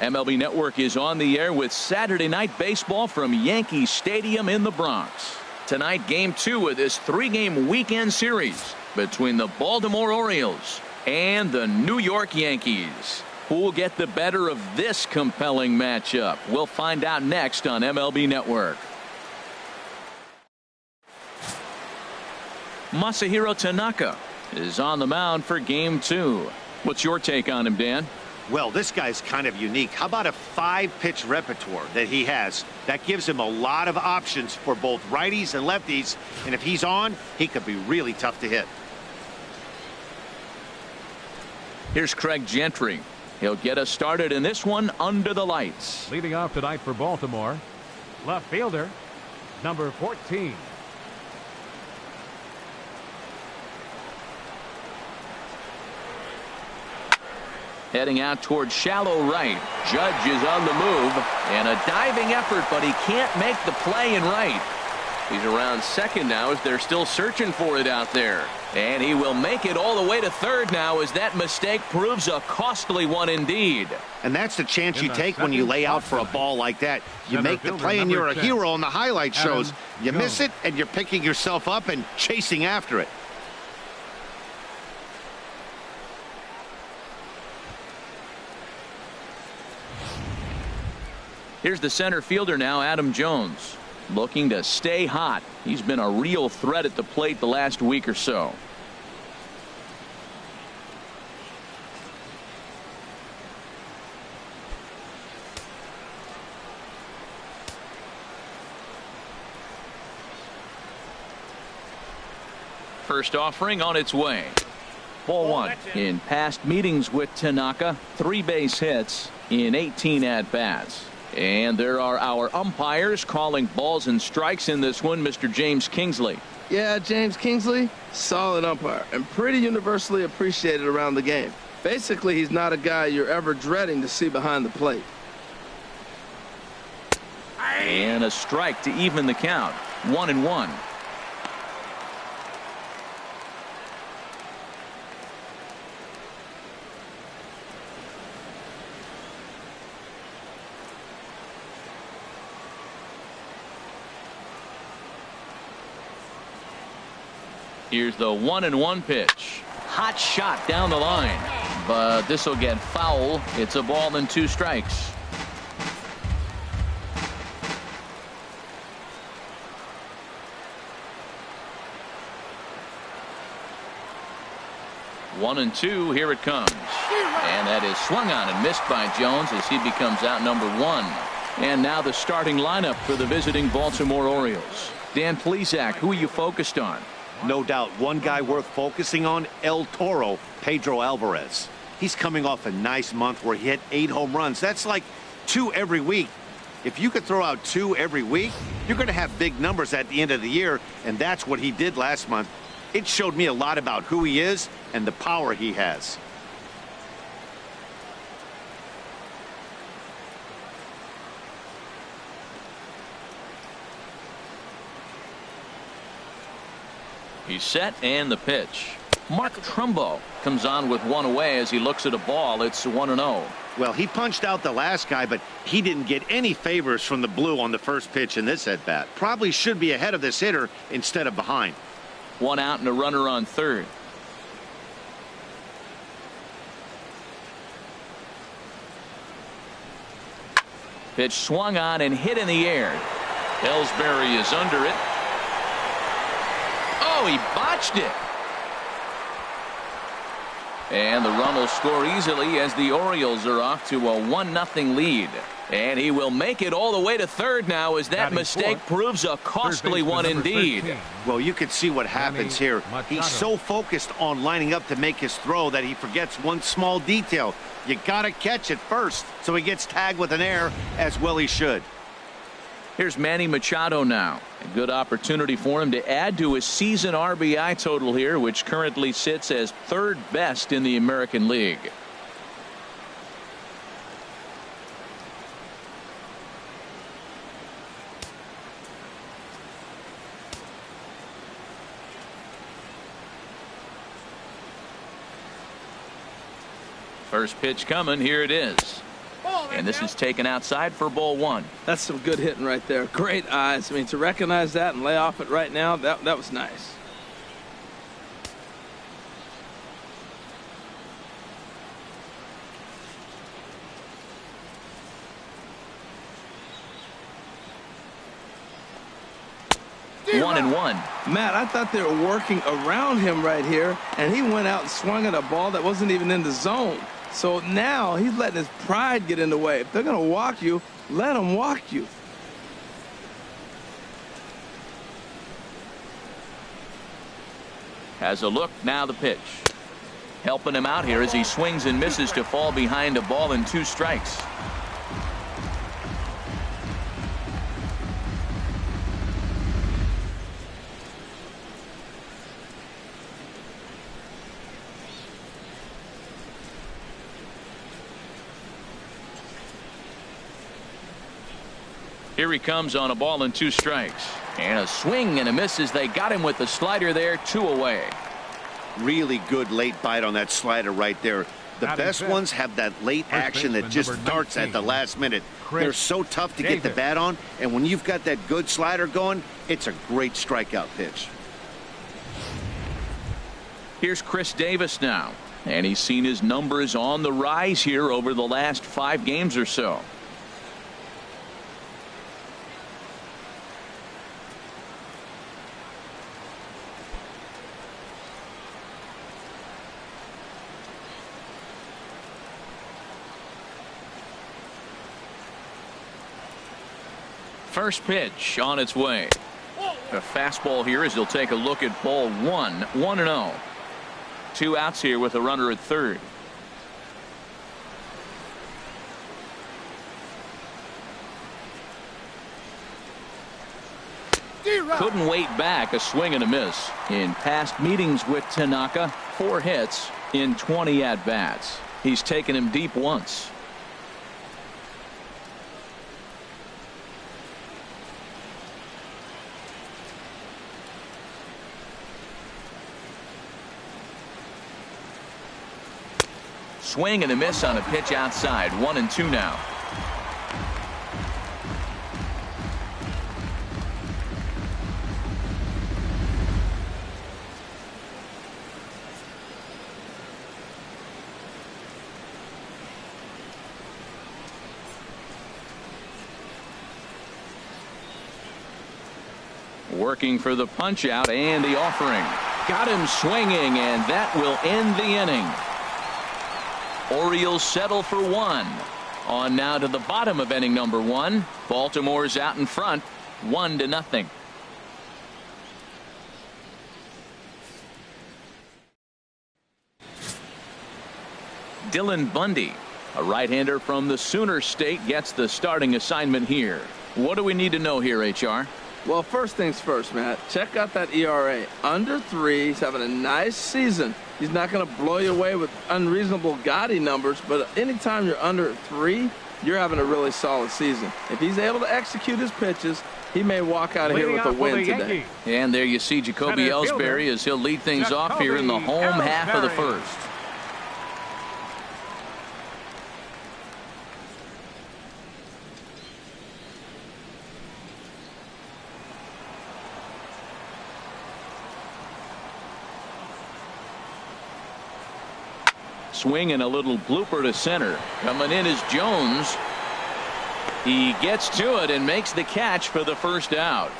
MLB Network is on the air with Saturday Night Baseball from Yankee Stadium in the Bronx. Tonight, Game 2 of this 3-game weekend series between the Baltimore Orioles and the New York Yankees. Who will get the better of this compelling matchup? We'll find out next on MLB Network. Masahiro Tanaka is on the mound for Game 2. What's your take on him, Dan? Well, this guy's kind of unique. How about a 5-pitch repertoire that he has? That gives him a lot of options for both righties and lefties. And if he's on, he could be really tough to hit. Here's Craig Gentry. He'll get us started in this one under the lights. Leading off tonight for Baltimore, left fielder, number 14. Heading out towards shallow right. Judge is on the move. And a diving effort, but he can't make the play in right. He's around second now as they're still searching for it out there. And he will make it all the way to third now as that mistake proves a costly one indeed. And that's the chance you take when you lay out for a ball like that. You make the play and you're a hero on the highlight shows. You miss it and you're picking yourself up and chasing after it. Here's the center fielder now, Adam Jones, looking to stay hot. He's been a real threat at the plate the last week or so. First offering on its way. Ball one. In past meetings with Tanaka, 3 base hits in 18 at-bats. And there are our umpires calling balls and strikes in this one. Mr. James Kingsley. Yeah, James Kingsley, solid umpire and pretty universally appreciated around the game. Basically, he's not a guy you're ever dreading to see behind the plate. And a strike to even the count. 1-1. Here's the 1-1 pitch. Hot shot down the line, but this will get foul. It's a ball and 2 strikes. One and 2. Here it comes, and that is swung on and missed by Jones as he becomes out number 1. And now the starting lineup for the visiting Baltimore Orioles. Dan Plesac, who are you focused on? No doubt one guy worth focusing on, El Toro, Pedro Alvarez. He's coming off a nice month where he hit 8 home runs. That's like 2 every week. If you could throw out 2 every week, you're going to have big numbers at the end of the year, and that's what he did last month. It showed me a lot about who he is and the power he has. He's set, and the pitch. Mark Trumbo comes on with 1 away as he looks at a ball. It's 1-0. Well, he punched out the last guy, but he didn't get any favors from the blue on the first pitch in this at-bat. Probably should be ahead of this hitter instead of behind. 1 out and a runner on third. Pitch swung on and hit in the air. Ellsbury is under it. Oh, he botched it. And the run will score easily as the Orioles are off to a 1-0 lead. And he will make it all the way to third now as that mistake proves a costly one indeed. Well, you can see what happens here. He's so focused on lining up to make his throw that he forgets one small detail. You got to catch it first, so he gets tagged with an error, as well he should. Here's Manny Machado now. A good opportunity for him to add to his season RBI total here, which currently sits as 3rd best in the American League. First pitch coming. Here it is. And this is taken outside for ball one. That's some good hitting right there. Great eyes. I mean, to recognize that and lay off it right now, that was nice. One and one. Matt, I thought they were working around him right here, and he went out and swung at a ball that wasn't even in the zone. So now he's letting his pride get in the way. If they're going to walk you, let them walk you. Has a look, now the pitch. Helping him out here as he swings and misses to fall behind a ball and 2 strikes. Here he comes on a ball and 2 strikes. And a swing and a miss as they got him with the slider there, 2 away. Really good late bite on that slider right there. The best ones have that late action that just starts at the last minute. They're so tough to get the bat on, and when you've got that good slider going, it's a great strikeout pitch. Here's Chris Davis now, and he's seen his numbers on the rise here over the last 5 games or so. First pitch on its way. A fastball here as he'll take a look at ball 1. 1-0. 2 outs here with a runner at third. Couldn't wait back. A swing and a miss. In past meetings with Tanaka, 4 hits in 20 at-bats. He's taken him deep once. Swing and a miss on a pitch outside. 1-2 now. Working for the punch out and the offering. Got him swinging, and that will end the inning. Orioles settle for 1. On now to the bottom of inning number 1. Baltimore's out in front, 1-0. Dylan Bundy, a right-hander from the Sooner State, gets the starting assignment here. What do we need to know here, HR? Well, first things first, Matt. Check out that ERA. Under 3. He's having a nice season. He's not going to blow you away with unreasonable gaudy numbers, but anytime you're under 3, you're having a really solid season. If he's able to execute his pitches, he may walk out of here with a win today. And there you see Jacoby Ellsbury as he'll lead things off here in the home half of the first. Swing and a little blooper to center. Coming in is Jones. He gets to it and makes the catch for the first out.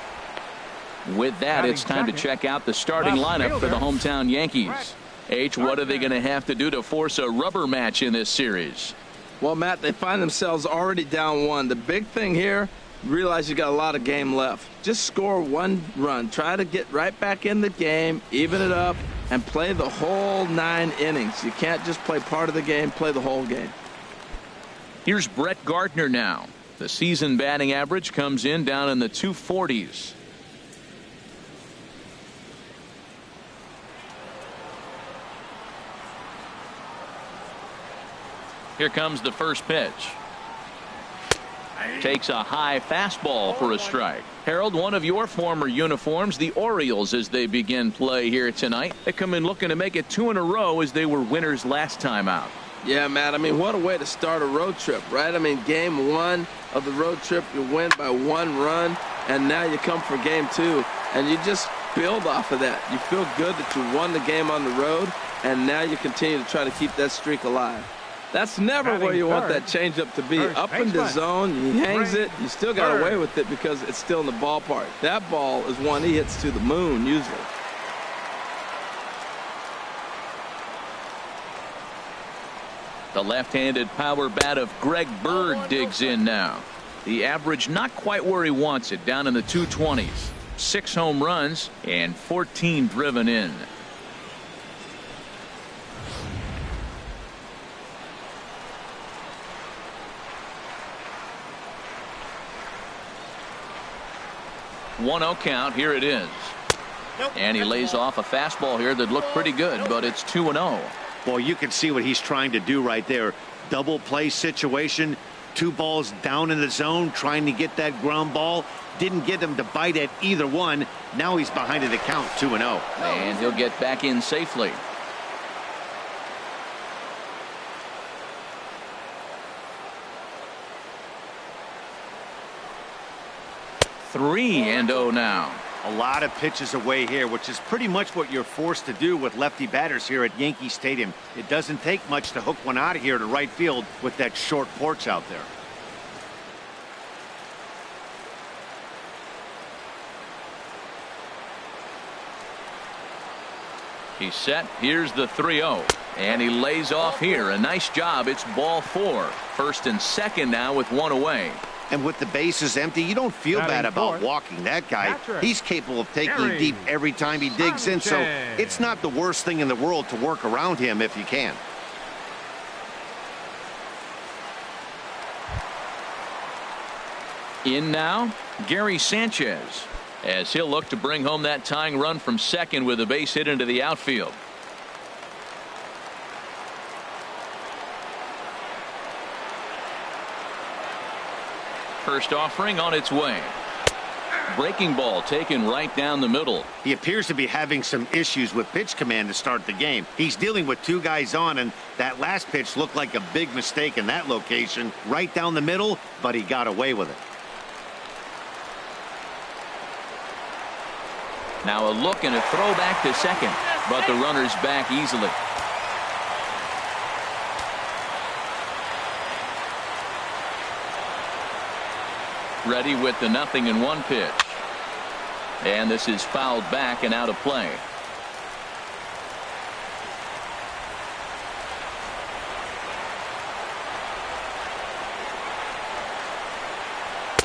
With that, it's time to check out the starting lineup for the hometown Yankees. H, what are they going to have to do to force a rubber match in this series? Well, Matt, they find themselves already down 1. The big thing here, realize you got a lot of game left. Just score 1 run. Try to get right back in the game, even it up, and play the whole 9 innings. You can't just play part of the game, play the whole game. Here's Brett Gardner now. The season batting average comes in down in the 240s. Here comes the first pitch. Takes a high fastball for a strike. Harold, one of your former uniforms, the Orioles, as they begin play here tonight. They come in looking to make it 2 in a row as they were winners last time out. Yeah, Matt, I mean, what a way to start a road trip, right? I mean, game one of the road trip, you win by 1 run, and now you come for game 2, and you just build off of that. You feel good that you won the game on the road, and now you continue to try to keep that streak alive. That's never where you want that changeup to be. Up in the zone, he hangs it, you still got away with it because it's still in the ballpark. That ball is one he hits to the moon, usually. The left-handed power bat of Greg Bird digs in now. The average not quite where he wants it, down in the 220s. 6 home runs and 14 driven in. One-0 count. Here it is. And he lays off a fastball here that looked pretty good, but it's 2-0. Well, you can see what he's trying to do right there. Double play situation. 2 balls down in the zone, trying to get that ground ball. Didn't get him to bite at either one. Now he's behind in the count, 2-0. And he'll get back in safely. Three and 0 now. A lot of pitches away here, which is pretty much what you're forced to do with lefty batters here at Yankee Stadium. It doesn't take much to hook one out of here to right field with that short porch out there. He's set. Here's the 3-0. And he lays off here. A nice job. It's ball 4. First and second now with 1 away. And with the bases empty, you don't feel bad about walking that guy. He's capable of taking deep every time he digs in, so it's not the worst thing in the world to work around him if you can. In now, Gary Sanchez, as he'll look to bring home that tying run from second with a base hit into the outfield. First offering on its way. Breaking ball taken right down the middle. He appears to be having some issues with pitch command to start the game. He's dealing with 2 guys on, and that last pitch looked like a big mistake in that location. Right down the middle, but he got away with it. Now a look and a throw back to second, but the runner's back easily. Ready with the 0-1 pitch. And this is fouled back and out of play.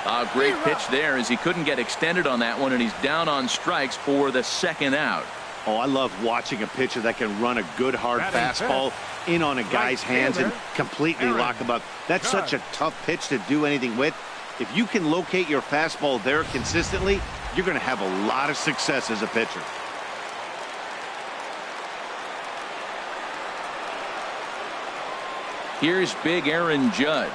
A great pitch there as he couldn't get extended on that one, and he's down on strikes for the second out. Oh, I love watching a pitcher that can run a good hard fastball in on a guy's hands and completely lock him up. That's such a tough pitch to do anything with. If you can locate your fastball there consistently, you're going to have a lot of success as a pitcher. Here's big Aaron Judge,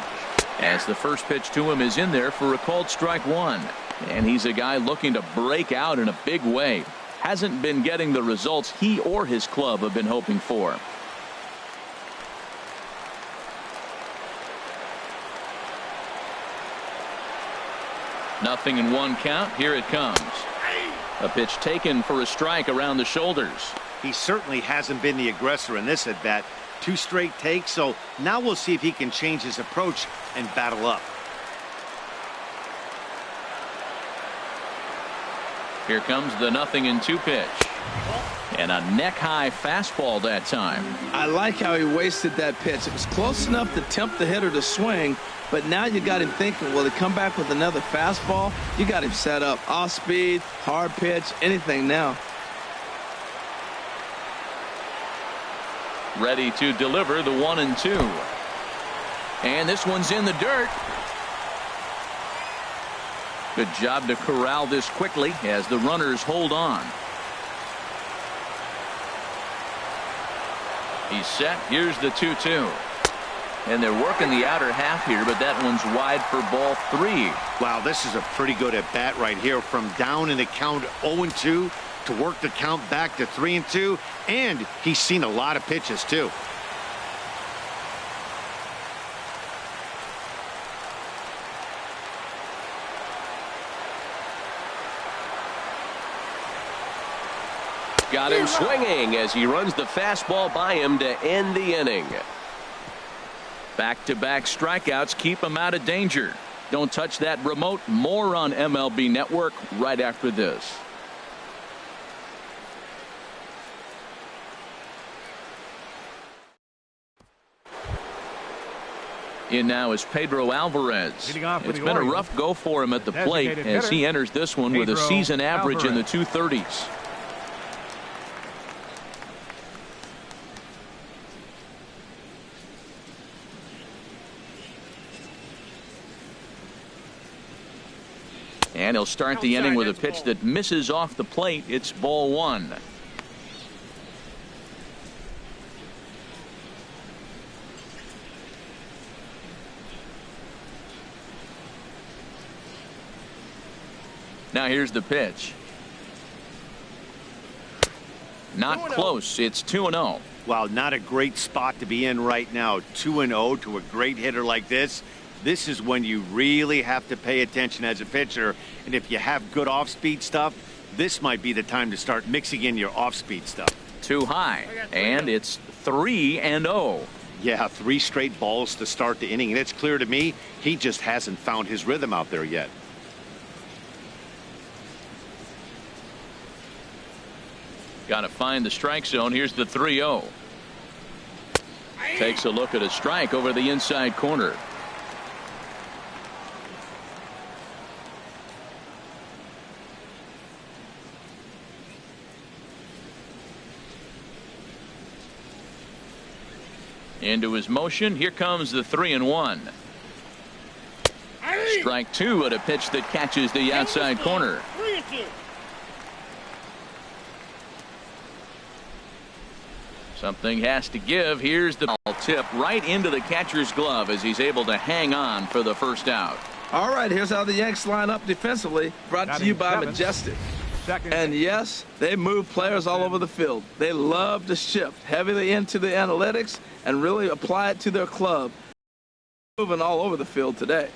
as the first pitch to him is in there for a called strike 1. And he's a guy looking to break out in a big way. Hasn't been getting the results he or his club have been hoping for. Nothing in 1 count. Here it comes. A pitch taken for a strike around the shoulders. He certainly hasn't been the aggressor in this at bat. 2 straight takes, so now we'll see if he can change his approach and battle up. Here comes the 0-2 pitch. And a neck-high fastball that time. I like how he wasted that pitch. It was close enough to tempt the hitter to swing, but now you got him thinking, will he come back with another fastball? You got him set up. Off speed, hard pitch, anything now. Ready to deliver the 1-2. And this one's in the dirt. Good job to corral this quickly as the runners hold on. He's set. Here's the 2-2. And they're working the outer half here, but that one's wide for ball 3. Wow, this is a pretty good at bat right here, from down in the count 0-2 to work the count back to 3-2, and he's seen a lot of pitches too. Got him swinging as he runs the fastball by him to end the inning. Back-to-back strikeouts keep him out of danger. Don't touch that remote. More on MLB Network right after this. In now is Pedro Alvarez. It's been a rough go for him at the plate as he enters this one with a season average in the 230s. And he'll start the inning with a pitch that misses off the plate. It's ball one. Now here's the pitch. Not close. It's 2-0. Wow, not a great spot to be in right now. 2-0 to a great hitter like this. This is when you really have to pay attention as a pitcher. And if you have good off-speed stuff, this might be the time to start mixing in your off-speed stuff. Too high. And it's 3-0. Yeah, 3 straight balls to start the inning. And it's clear to me he just hasn't found his rhythm out there yet. Got to find the strike zone. Here's the 3-0. Takes a look at a strike over the inside corner. Into his motion. Here comes the 3-1. Strike 2 at a pitch that catches the outside corner. 3-2. Something has to give. Here's the ball tip right into the catcher's glove as he's able to hang on for the first out. All right, here's how the Yanks line up defensively. Brought to you by Majestic. And yes, they move players all over the field. They love to shift heavily into the analytics and really apply it to their club. Moving all over the field today.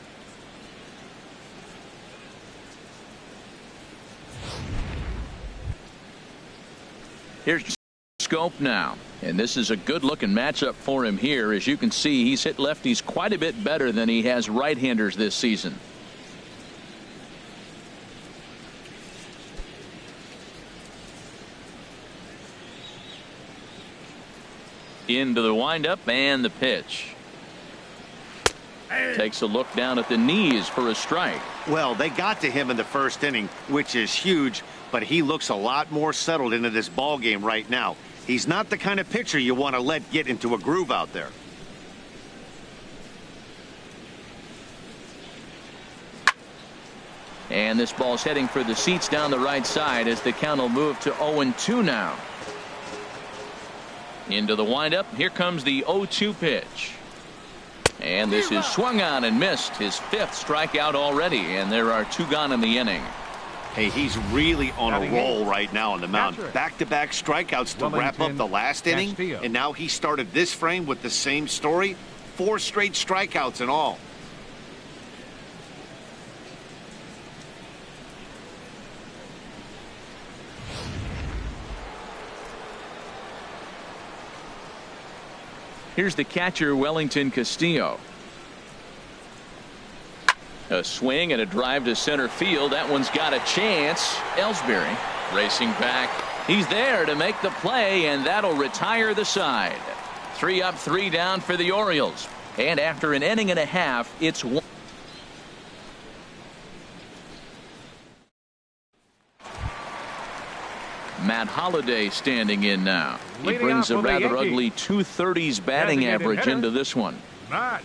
Here's Scope now. And this is a good-looking matchup for him here. As you can see, he's hit lefties quite a bit better than he has right-handers this season. Into the windup and the pitch. Takes a look down at the knees for a strike. Well, they got to him in the first inning, which is huge, but he looks a lot more settled into this ball game right now. He's not the kind of pitcher you want to let get into a groove out there. And this ball's heading for the seats down the right side as the count will move to 0-2 now. Into the windup. Here comes the 0-2 pitch. And this is swung on and missed. His 5th strikeout already, and there are 2 gone in the inning. Hey, he's really on a roll right now on the mound. Back-to-back strikeouts to wrap up the last inning, Castillo. and now he started this frame with the same story. 4 straight strikeouts in all. Here's the catcher, Wellington Castillo. A swing and a drive to center field. That one's got a chance. Ellsbury racing back. He's there to make the play, and that'll retire the side. 3 up, 3 down for the Orioles. And after an inning and a half, it's 1. Matt Holliday standing in now. He brings a rather ugly 230s batting average into this one. Matt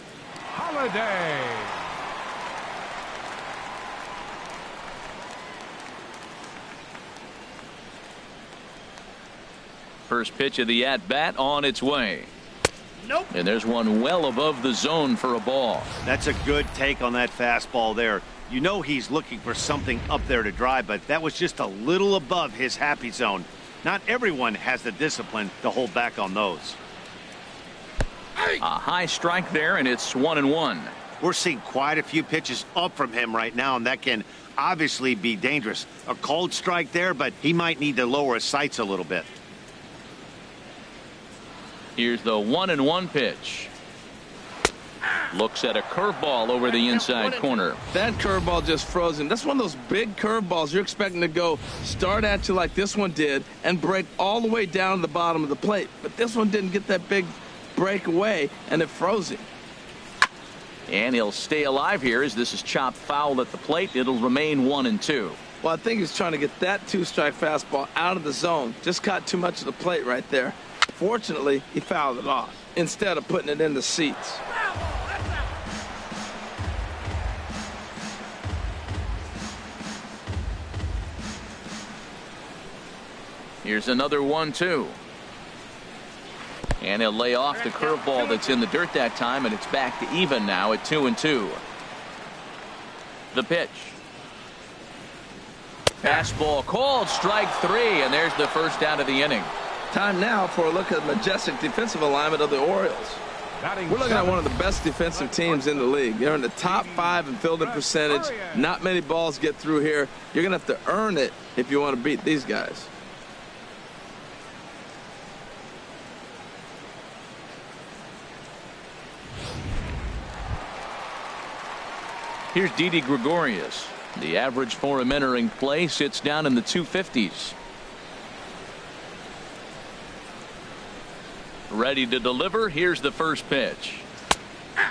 Holliday. First pitch of the at-bat on its way. Nope. And there's one well above the zone for a ball. That's a good take on that fastball there. You know he's looking for something up there to drive, but that was just a little above his happy zone. Not everyone has the discipline to hold back on those. A high strike there, and it's 1-1. We're seeing quite a few pitches up from him right now, and that can obviously be dangerous. A cold strike there, but he might need to lower his sights a little bit. Here's the 1-1 pitch. Looks at a curveball over the inside corner. That curveball just froze him. That's one of those big curveballs you're expecting to go start at you like this one did and break all the way down to the bottom of the plate. But this one didn't get that big break away, and it froze him. And he'll stay alive here as this is chopped foul at the plate. It'll remain 1-2. Well, I think he's trying to get that two-strike fastball out of the zone. Just caught too much of the plate right there. Fortunately, he fouled it off instead of putting it in the seats. Here's another 1-2. And he'll lay off the curveball that's in the dirt that time, and it's back to even now at 2-2. The pitch. Fastball called, strike 3, and there's the first out of the inning. Time now for a look at the majestic defensive alignment of the Orioles. We're looking at one of the best defensive teams in the league. They're in the top 5 in fielding percentage. Not many balls get through here. You're going to have to earn it if you want to beat these guys. Here's Didi Gregorius. The average for him entering play sits down in the 250s. Ready to deliver. Here's the first pitch.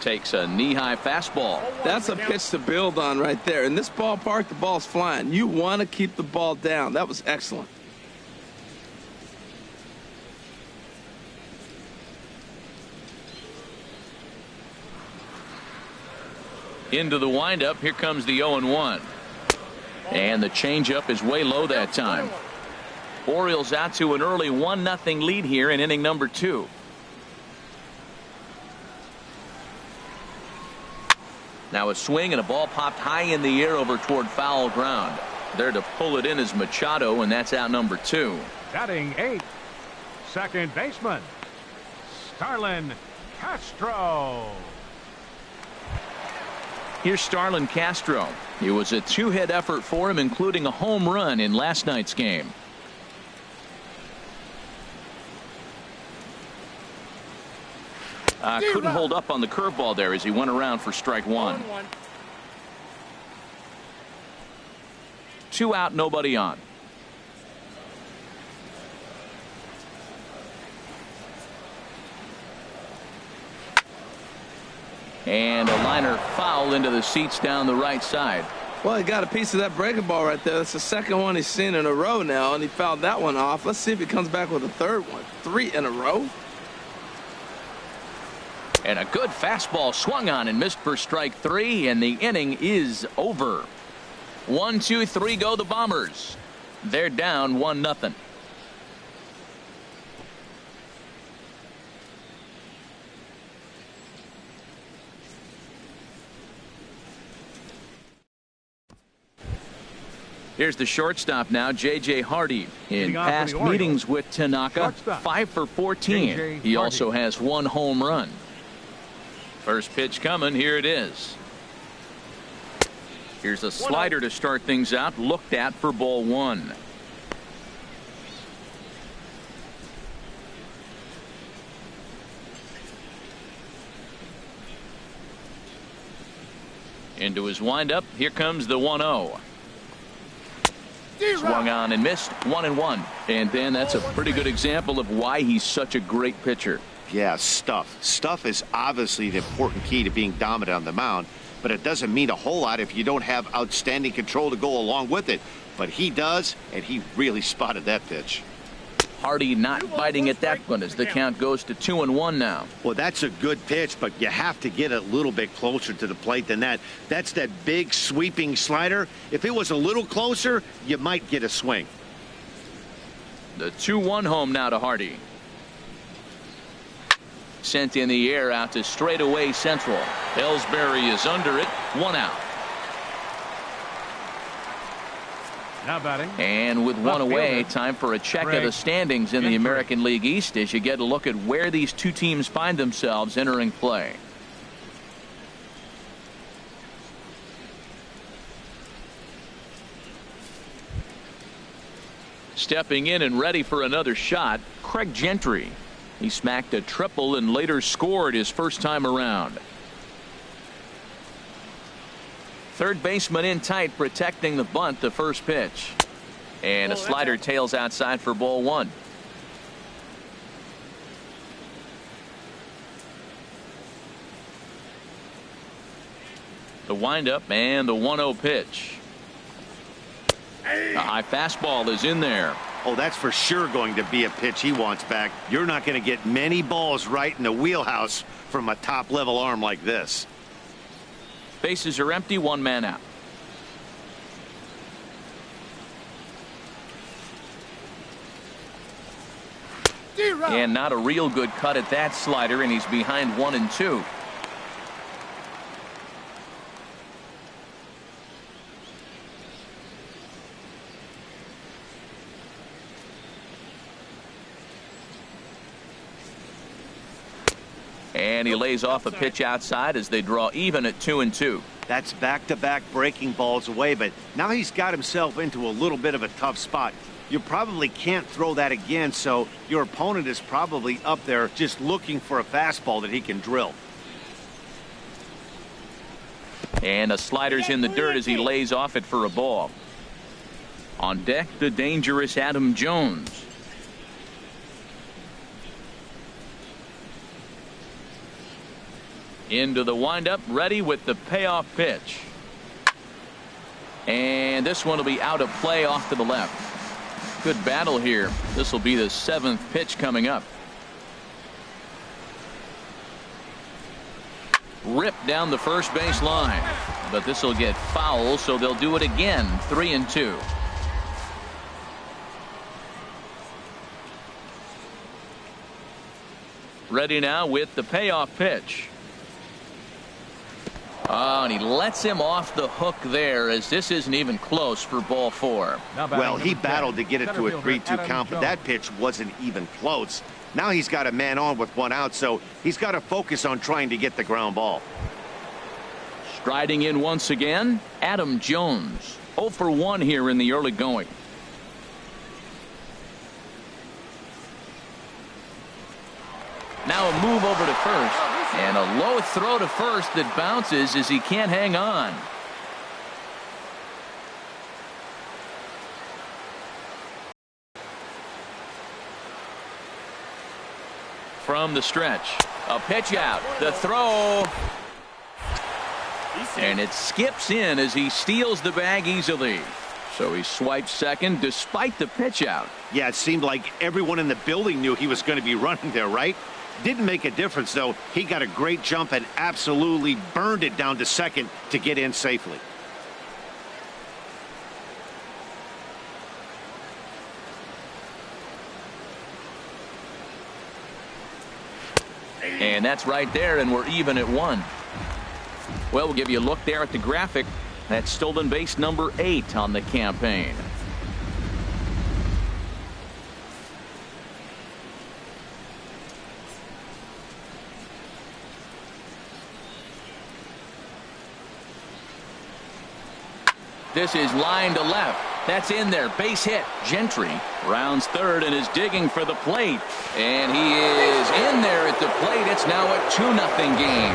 Takes a knee-high fastball. That's a pitch to build on right there. In this ballpark, the ball's flying. You want to keep the ball down. That was excellent. Into the windup. Here comes the 0-1. And the changeup is way low that time. Orioles out to an early 1-0 lead here in inning number 2. Now a swing and a ball popped high in the air over toward foul ground. There to pull it in is Machado, and that's out number 2. Batting 8th, second baseman, Starlin Castro. Here's Starlin Castro. It was a 2-hit effort for him, including a home run in last night's game. Couldn't hold up on the curveball there as he went around for strike 1. 2 out, nobody on. And a liner foul into the seats down the right side. Well, he got a piece of that breaking ball right there. That's the second one he's seen in a row now, and he fouled that one off. Let's see if he comes back with a third one. 3 in a row. And a good fastball swung on and missed for strike 3, and the inning is over. 1, 2, 3 go the Bombers. They're down 1-0. Here's the shortstop now, J.J. Hardy. In past meetings with Tanaka, 5 for 14. He also has 1 home run. First pitch coming. Here it is. Here's a slider to start things out. Looked at for ball 1. Into his windup. Here comes the 1-0. Swung on and missed. 1-1. And Ben, that's a pretty good example of why he's such a great pitcher. Yeah, stuff. Stuff is obviously the important key to being dominant on the mound, but it doesn't mean a whole lot if you don't have outstanding control to go along with it. But he does, and he really spotted that pitch. Hardy not biting at that one as the count goes to 2-1 now. Well, that's a good pitch, but you have to get a little bit closer to the plate than that. That's that big sweeping slider. If it was a little closer, you might get a swing. The 2-1 home now to Hardy. Sent in the air out to straightaway central. Ellsbury is under it. 1 out. Now batting. And with 1 away, time for a check of the standings in the American League East as you get a look at where these two teams find themselves entering play. stepping in and ready for another shot, Craig Gentry. He smacked a triple and later scored his first time around. Third baseman in tight, protecting the bunt. The first pitch, and a slider tails outside for ball one. The windup and the 1-0 pitch. A high fastball is in there. Oh, that's for sure going to be a pitch he wants back. You're not going to get many balls right in the wheelhouse from a top-level arm like this. Bases are empty, one man out. And not a real good cut at that slider, and he's behind 1-2. And he lays off a pitch outside as they draw even at 2-2. That's back-to-back breaking balls away, but now he's got himself into a little bit of a tough spot. You probably can't throw that again, so your opponent is probably up there just looking for a fastball that he can drill. And a slider's in the dirt as he lays off it for a ball. On deck, the dangerous Adam Jones. Into the windup, ready with the payoff pitch. And this one will be out of play off to the left. Good battle here. This will be the 7th pitch coming up. Ripped down the first base line, but this will get foul, so they'll do it again. 3-2. Ready now with the payoff pitch. Oh, and he lets him off the hook there, as this isn't even close for ball 4. Well, he battled to get it to a 3-2 count, but that pitch wasn't even close. Now he's got a man on with 1 out, so he's got to focus on trying to get the ground ball. Striding in once again, Adam Jones. 0 for 1 here in the early going. Now a move over to first. And a low throw to first that bounces as he can't hang on. From the stretch, a pitch out, the throw, and it skips in as he steals the bag easily. So he swipes second despite the pitch out. Yeah, it seemed like everyone in the building knew he was going to be running there, right? Didn't make a difference, though. He got a great jump and absolutely burned it down to second to get in safely. And that's right there, and we're even at 1. Well, we'll give you a look there at the graphic. That's stolen base number 8 on the campaign. This is line to left. That's in there. Base hit. Gentry rounds third and is digging for the plate. And he is in there at the plate. It's now a 2-0 game.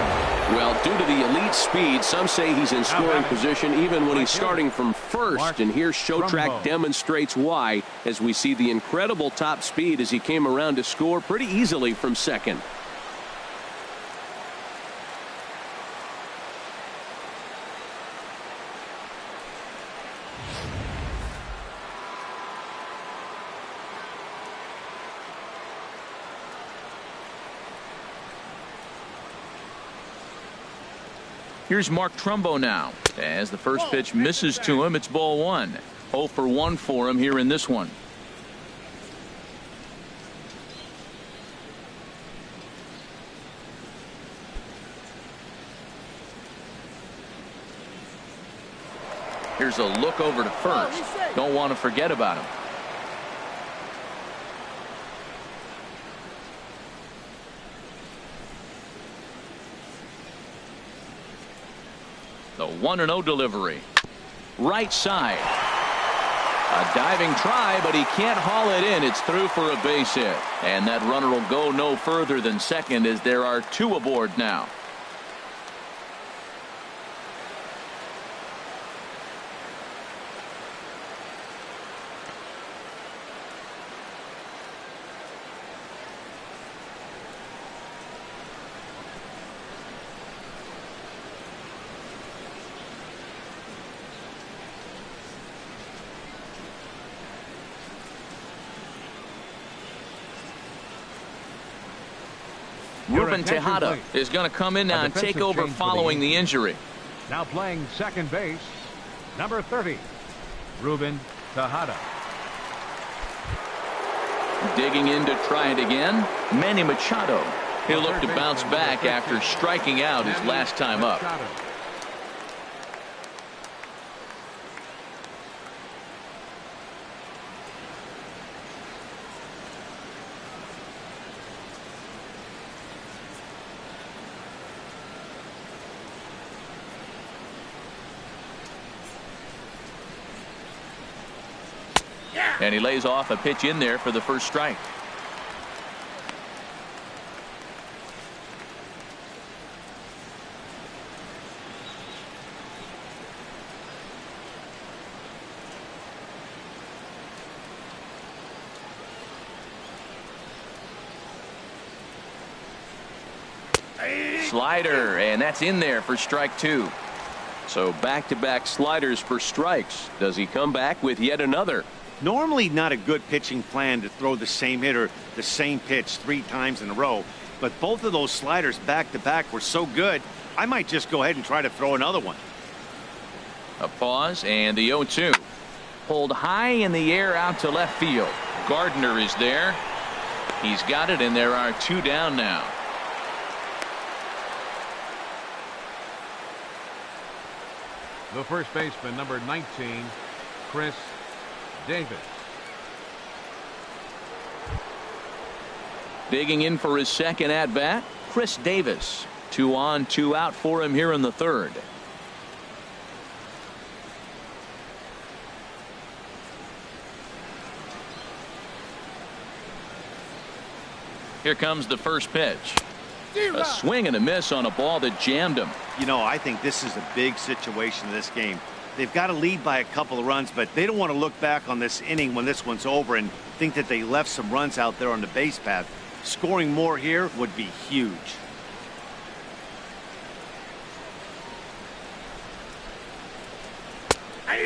Well, due to the elite speed, some say he's in scoring position even when he's starting from first. And here Showtrack demonstrates why, as we see the incredible top speed as he came around to score pretty easily from second. Here's Mark Trumbo now. As the first pitch misses to him, it's ball 1. 0 for 1 for him here in this one. Here's a look over to first. Don't want to forget about him. The 1-0 delivery. Right side. A diving try, but he can't haul it in. It's through for a base hit. And that runner will go no further than second as there are 2 aboard now. Ruben Tejada is going to come in now and take over following the injury. Now playing second base, number 30, Ruben Tejada. Digging in to try it again, Manny Machado. He'll look to bounce back after striking out his last time up. And he lays off a pitch in there for the first strike. Slider, and that's in there for strike 2. So back-to-back sliders for strikes. Does he come back with yet another? Normally not a good pitching plan to throw the same hitter the same pitch 3 times in a row, but both of those sliders back-to-back were so good, I might just go ahead and try to throw another one. A pause and the 0-2. Pulled high in the air out to left field. Gardner is there. He's got it, and there are 2 down now. The first baseman, number 19, Chris Davis. Digging in for his second at bat, Chris Davis. 2 on, 2 out for him here in the third. Here comes the first pitch. A swing and a miss on a ball that jammed him. You know, I think this is a big situation in this game. They've got to lead by a couple of runs, but they don't want to look back on this inning when this one's over and think that they left some runs out there on the base path. Scoring more here would be huge.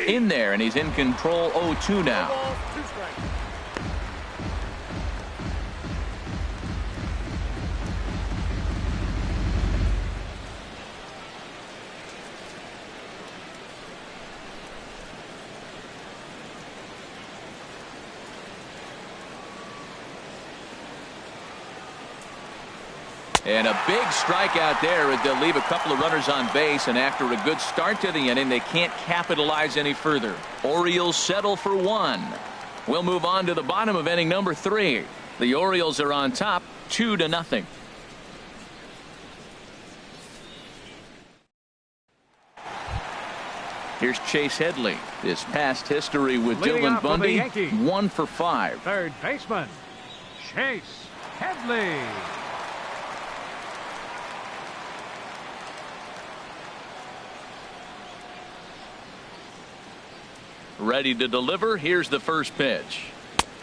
In there, and he's in control. 0-2 now. And a big strikeout there as they'll leave a couple of runners on base, and after a good start to the inning, they can't capitalize any further. Orioles settle for 1. We'll move on to the bottom of inning number 3. The Orioles are on top 2-0. Here's Chase Headley. His past history with Dylan Bundy, 1 for 5. Third baseman, Chase Headley. Ready to deliver. Here's the first pitch.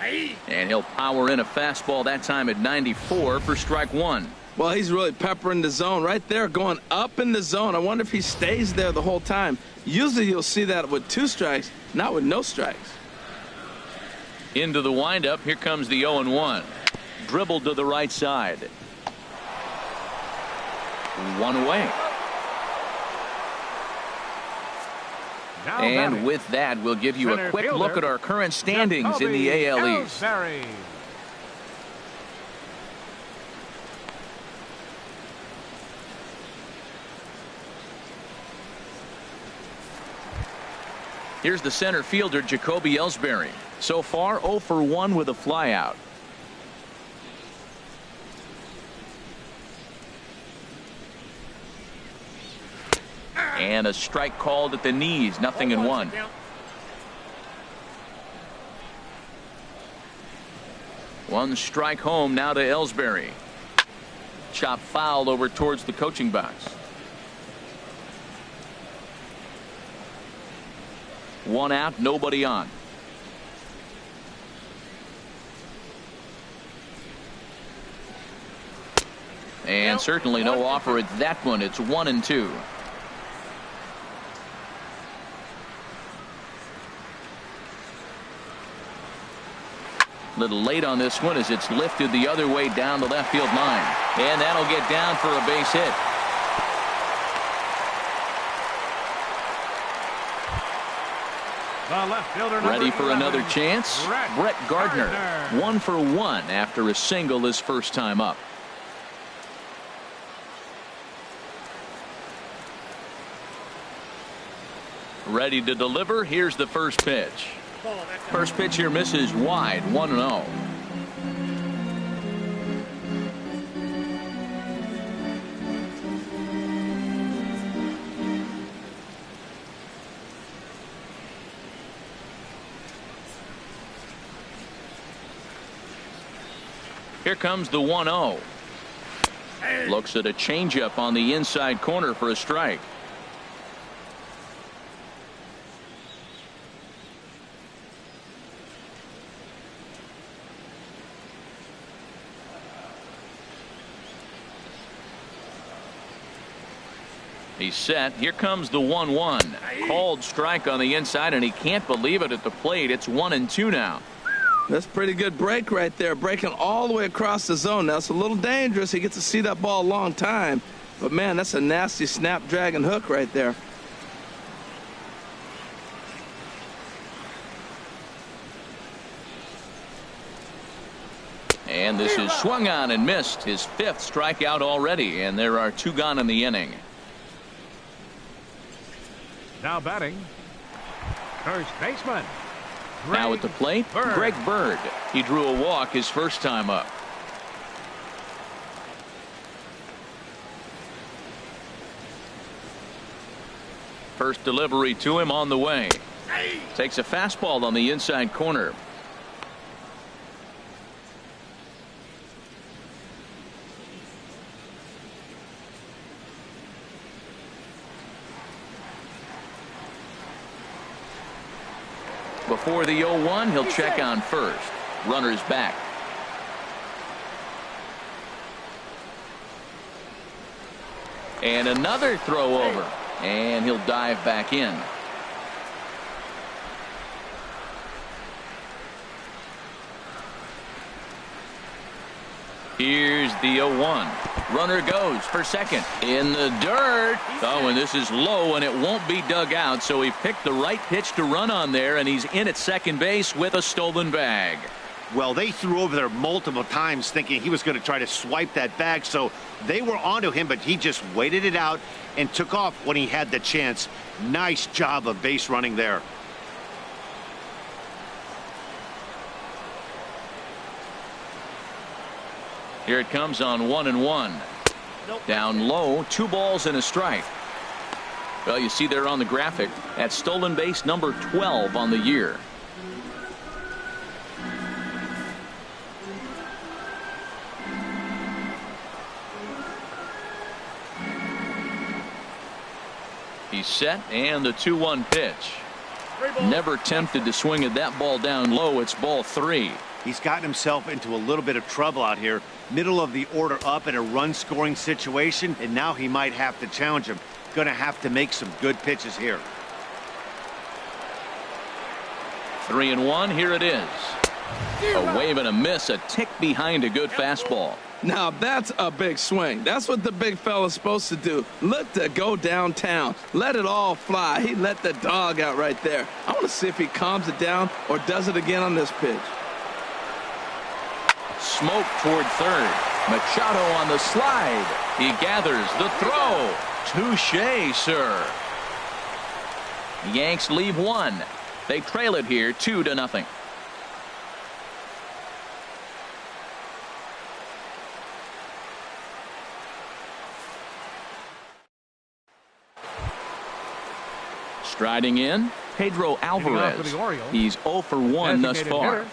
And he'll power in a fastball that time at 94 for strike 1. Well, he's really peppering the zone right there, going up in the zone. I wonder if he stays there the whole time. Usually you'll see that with 2 strikes, not with no strikes. Into the windup. Here comes the 0-1. Dribbled to the right side. 1 away. And with that, we'll give you a quick look at our current standings in the AL East. Here's the center fielder, Jacoby Ellsbury. So far, 0 for 1 with a flyout. And a strike called at the knees, 0-1. One strike home now to Ellsbury. Chop foul over towards the coaching box. One out, nobody on. And certainly no offer at that one. It's 1-2. Little late on this one as it's lifted the other way down the left field line. And that'll get down for a base hit. The left fielder, ready for 11, another chance. Brett Gardner. 1 for 1 after a single his first time up. Ready to deliver. Here's the first pitch. First pitch here misses wide. 1-0. Here comes the 1-0. Looks at a changeup on the inside corner for a strike. He's set. Here comes the 1-1. Called strike on the inside, and he can't believe it at the plate. It's 1-2 now. That's a pretty good break right there, breaking all the way across the zone. Now, it's a little dangerous. He gets to see that ball a long time. But, man, that's a nasty snapdragon hook right there. And this is swung on and missed. His 5th strikeout already, and there are 2 gone in the inning. Now batting, first baseman. Now at the plate, Greg Bird. He drew a walk his first time up. First delivery to him on the way. Takes a fastball on the inside corner. Before the 0-1, he'll check on first. Runner's back. And another throw over. And he'll dive back in. Here's the 0-1. Runner goes for second. In the dirt. Oh, and this is low, and it won't be dug out. So he picked the right pitch to run on there, and he's in at second base with a stolen bag. Well, they threw over there multiple times thinking he was going to try to swipe that bag. So they were onto him, but he just waited it out and took off when he had the chance. Nice job of base running there. Here it comes on 1-1. Down low, 2 balls and a strike. Well, you see there on the graphic, that's stolen base number 12 on the year. He's set, and the 2-1 pitch. Never tempted to swing at that ball down low. It's ball 3. He's gotten himself into a little bit of trouble out here. Middle of the order up in a run-scoring situation, and now he might have to challenge him. Going to have to make some good pitches here. 3-1. Here it is. A wave and a miss, a tick behind a good fastball. Now, that's a big swing. That's what the big fella's supposed to do. Look to go downtown. Let it all fly. He let the dog out right there. I want to see if he calms it down or does it again on this pitch. Smoke toward third. Machado on the slide. He gathers the throw. Touché, sir. Yanks leave 1. They trail it here 2-0. Striding in, Pedro Alvarez. He's 0 for 1 thus far.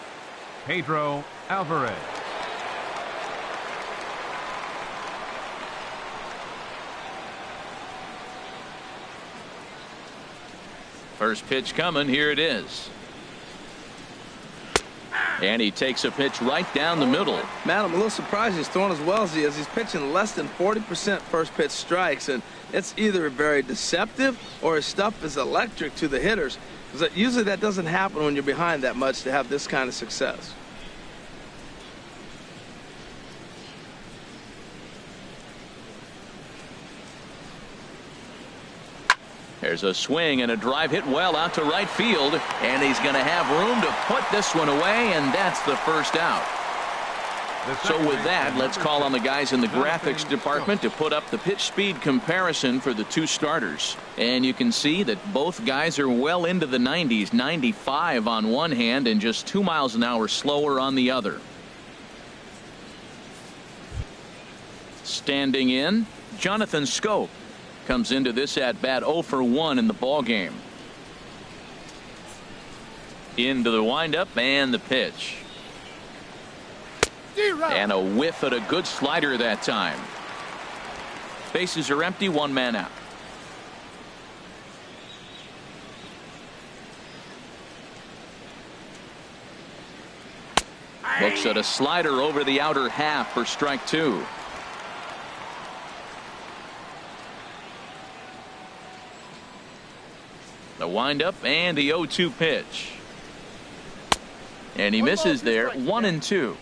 Pedro Alvarez. First pitch coming. Here it is. And he takes a pitch right down the middle. Man, I'm a little surprised he's throwing as well as he is. He's pitching less than 40% first pitch strikes, and it's either very deceptive or his stuff is electric to the hitters. Because usually that doesn't happen when you're behind that much to have this kind of success. There's a swing and a drive hit well out to right field, and he's going to have room to put this one away, and that's the first out. So with that, let's call on the guys in the graphics department to put up the pitch speed comparison for the two starters. And you can see that both guys are well into the 90s, 95 on one hand and just 2 miles an hour slower on the other. Standing in, Jonathan Schoop comes into this at bat 0 for 1 in the ball game. Into the windup and the pitch. And a whiff at a good slider that time. Bases are empty, 1 man out. Looks at a slider over the outer half for strike 2. The windup and the 0-2 pitch. And he misses there, 1-2.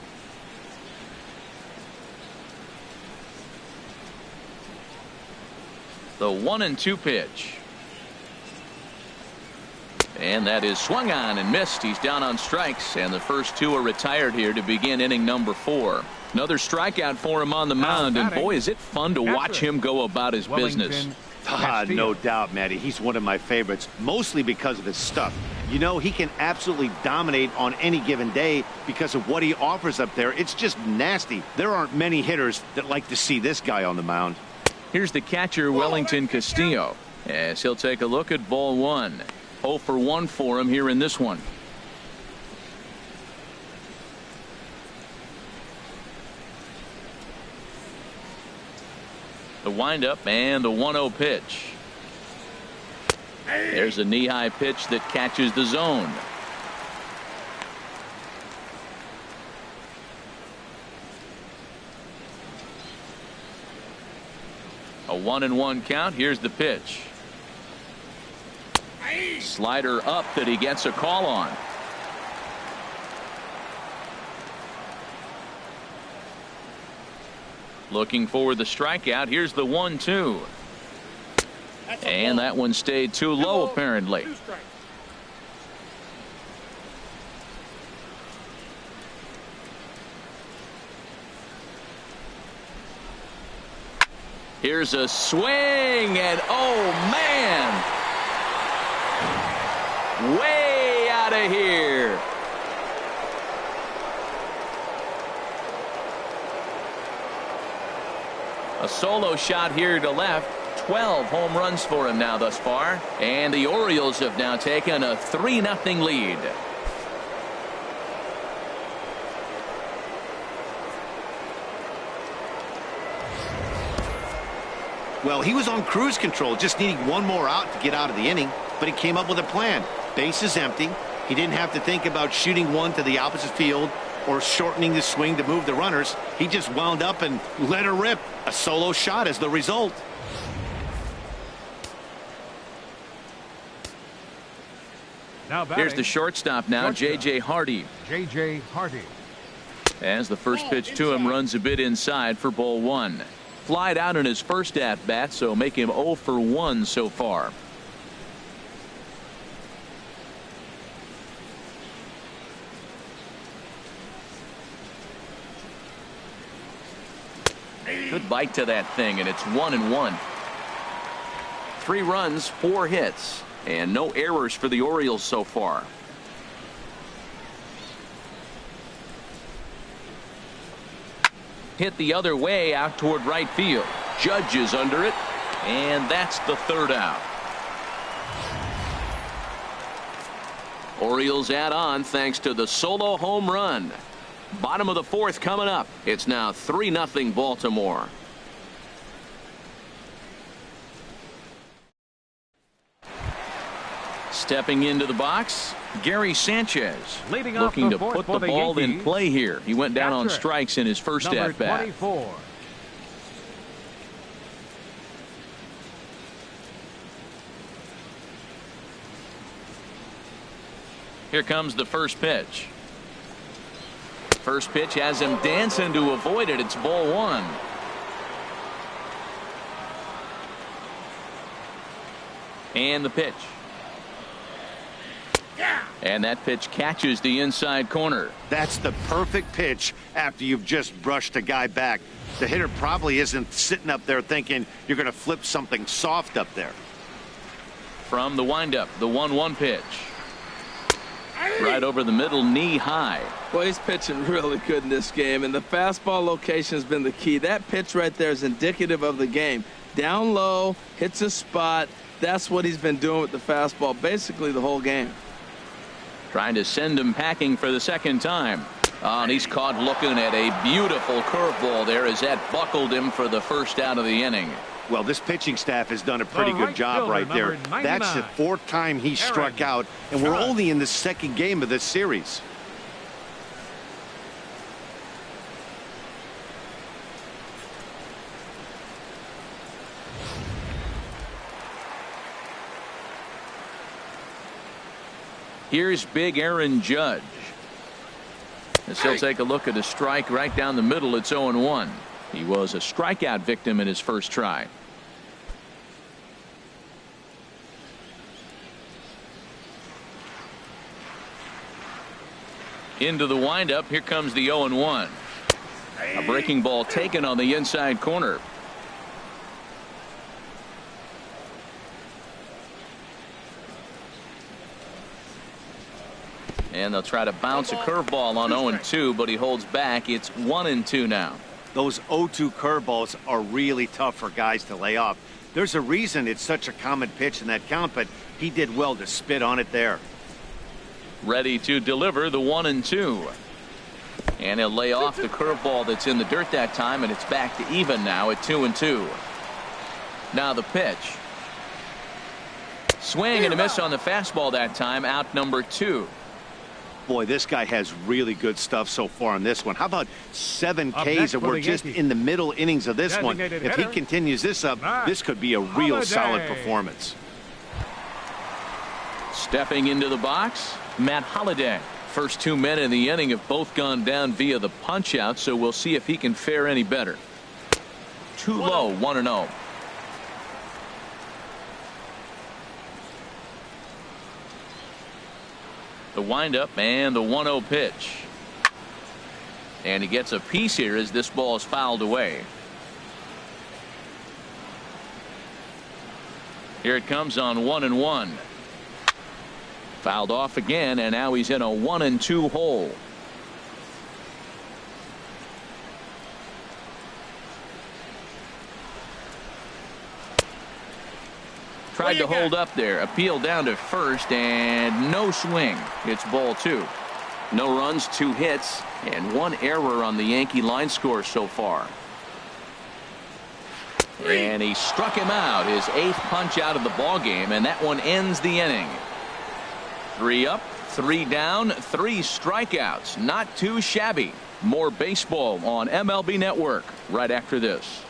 The 1-2 pitch. And that is swung on and missed. He's down on strikes, and the first 2 are retired here to begin inning number 4. Another strikeout for him on the mound, and boy, is it fun to watch him go about his business. No doubt, Matty. He's one of my favorites, mostly because of his stuff. You know, he can absolutely dominate on any given day because of what he offers up there. It's just nasty. There aren't many hitters that like to see this guy on the mound. Here's the catcher, Wellington Castillo, as he'll take a look at ball 1. 0 for 1 for him here in this one. The windup and the 1-0 pitch. There's a knee-high pitch that catches the zone. A 1-1 count. Here's the pitch. Slider up that he gets a call on. Looking for the strikeout. Here's the 1-2. And that one stayed too low apparently. Here's a swing, and oh man, way out of here. A solo shot here to left. 12 home runs for him now thus far, and the Orioles have now taken a 3-0 lead. Well, he was on cruise control, just needing one more out to get out of the inning, but he came up with a plan. Base is empty. He didn't have to think about shooting one to the opposite field or shortening the swing to move the runners. He just wound up and let her rip. A solo shot as the result. Now batting, here's the shortstop now, J.J. Hardy. J.J. Hardy. As the first pitch to him runs a bit inside for ball 1. Flied out in his first at bat, so make him 0 for 1 so far. Good bite to that thing, and it's 1-1. 3 runs, 4 hits, and no errors for the Orioles so far. Hit the other way out toward right field. Judge is under it, and that's the 3rd out. Orioles add on thanks to the solo home run. Bottom of the fourth coming up. It's now 3-0 Baltimore. Stepping into the box, Gary Sanchez looking to put the ball in play here. He went down on strikes in his first at bat. Here comes the first pitch. First pitch has him dancing to avoid it. It's ball one. And the pitch. And that pitch catches the inside corner. That's the perfect pitch after you've just brushed a guy back. The hitter probably isn't sitting up there thinking you're going to flip something soft up there. From the windup, the 1-1 pitch. Right over the middle, knee high. Well, he's pitching really good in this game, and the fastball location has been the key. That pitch right there is indicative of the game. Down low, hits a spot. That's what he's been doing with the fastball basically the whole game. Trying to send him packing for the second time. And he's caught looking at a beautiful curveball there as that buckled him for the first out of the inning. Well, this pitching staff has done a pretty good job right there. That's the fourth time he struck out, and we're only in the second game of this series. Here's big Aaron Judge. As he'll take a look at a strike right down the middle. It's 0-1. He was a strikeout victim in his first try. Into the windup. Here comes the 0-1. A breaking ball taken on the inside corner. And they'll try to bounce a curveball on 0-2, but he holds back. It's 1-2 now. Those 0-2 curveballs are really tough for guys to lay off. There's a reason it's such a common pitch in that count, but he did well to spit on it there. Ready to deliver the 1-2. And he'll lay off the curveball that's in the dirt that time, and it's back to even now at 2-2. Now the pitch. Swing and a miss on the fastball that time. Out number 2. Boy, this guy has really good stuff so far on this one. How about 7 Ks, and we're just in the middle innings of this one. If he continues this up, this could be a real solid performance. Stepping into the box, Matt Holliday. First 2 men in the inning have both gone down via the punch out, so we'll see if he can fare any better. Too low, 1-0. The windup and the 1-0 pitch. And he gets a piece here as this ball is fouled away. Here it comes on 1-1. Fouled off again, and now he's in a 1-2 hole. Tried to hold up there. Appeal down to first, and no swing. It's ball 2. No runs, 2 hits, and 1 error on the Yankee line score so far. And he struck him out. His 8th punch out of the ball game, and that one ends the inning. 3 up, 3 down, 3 strikeouts. Not too shabby. More baseball on MLB Network right after this.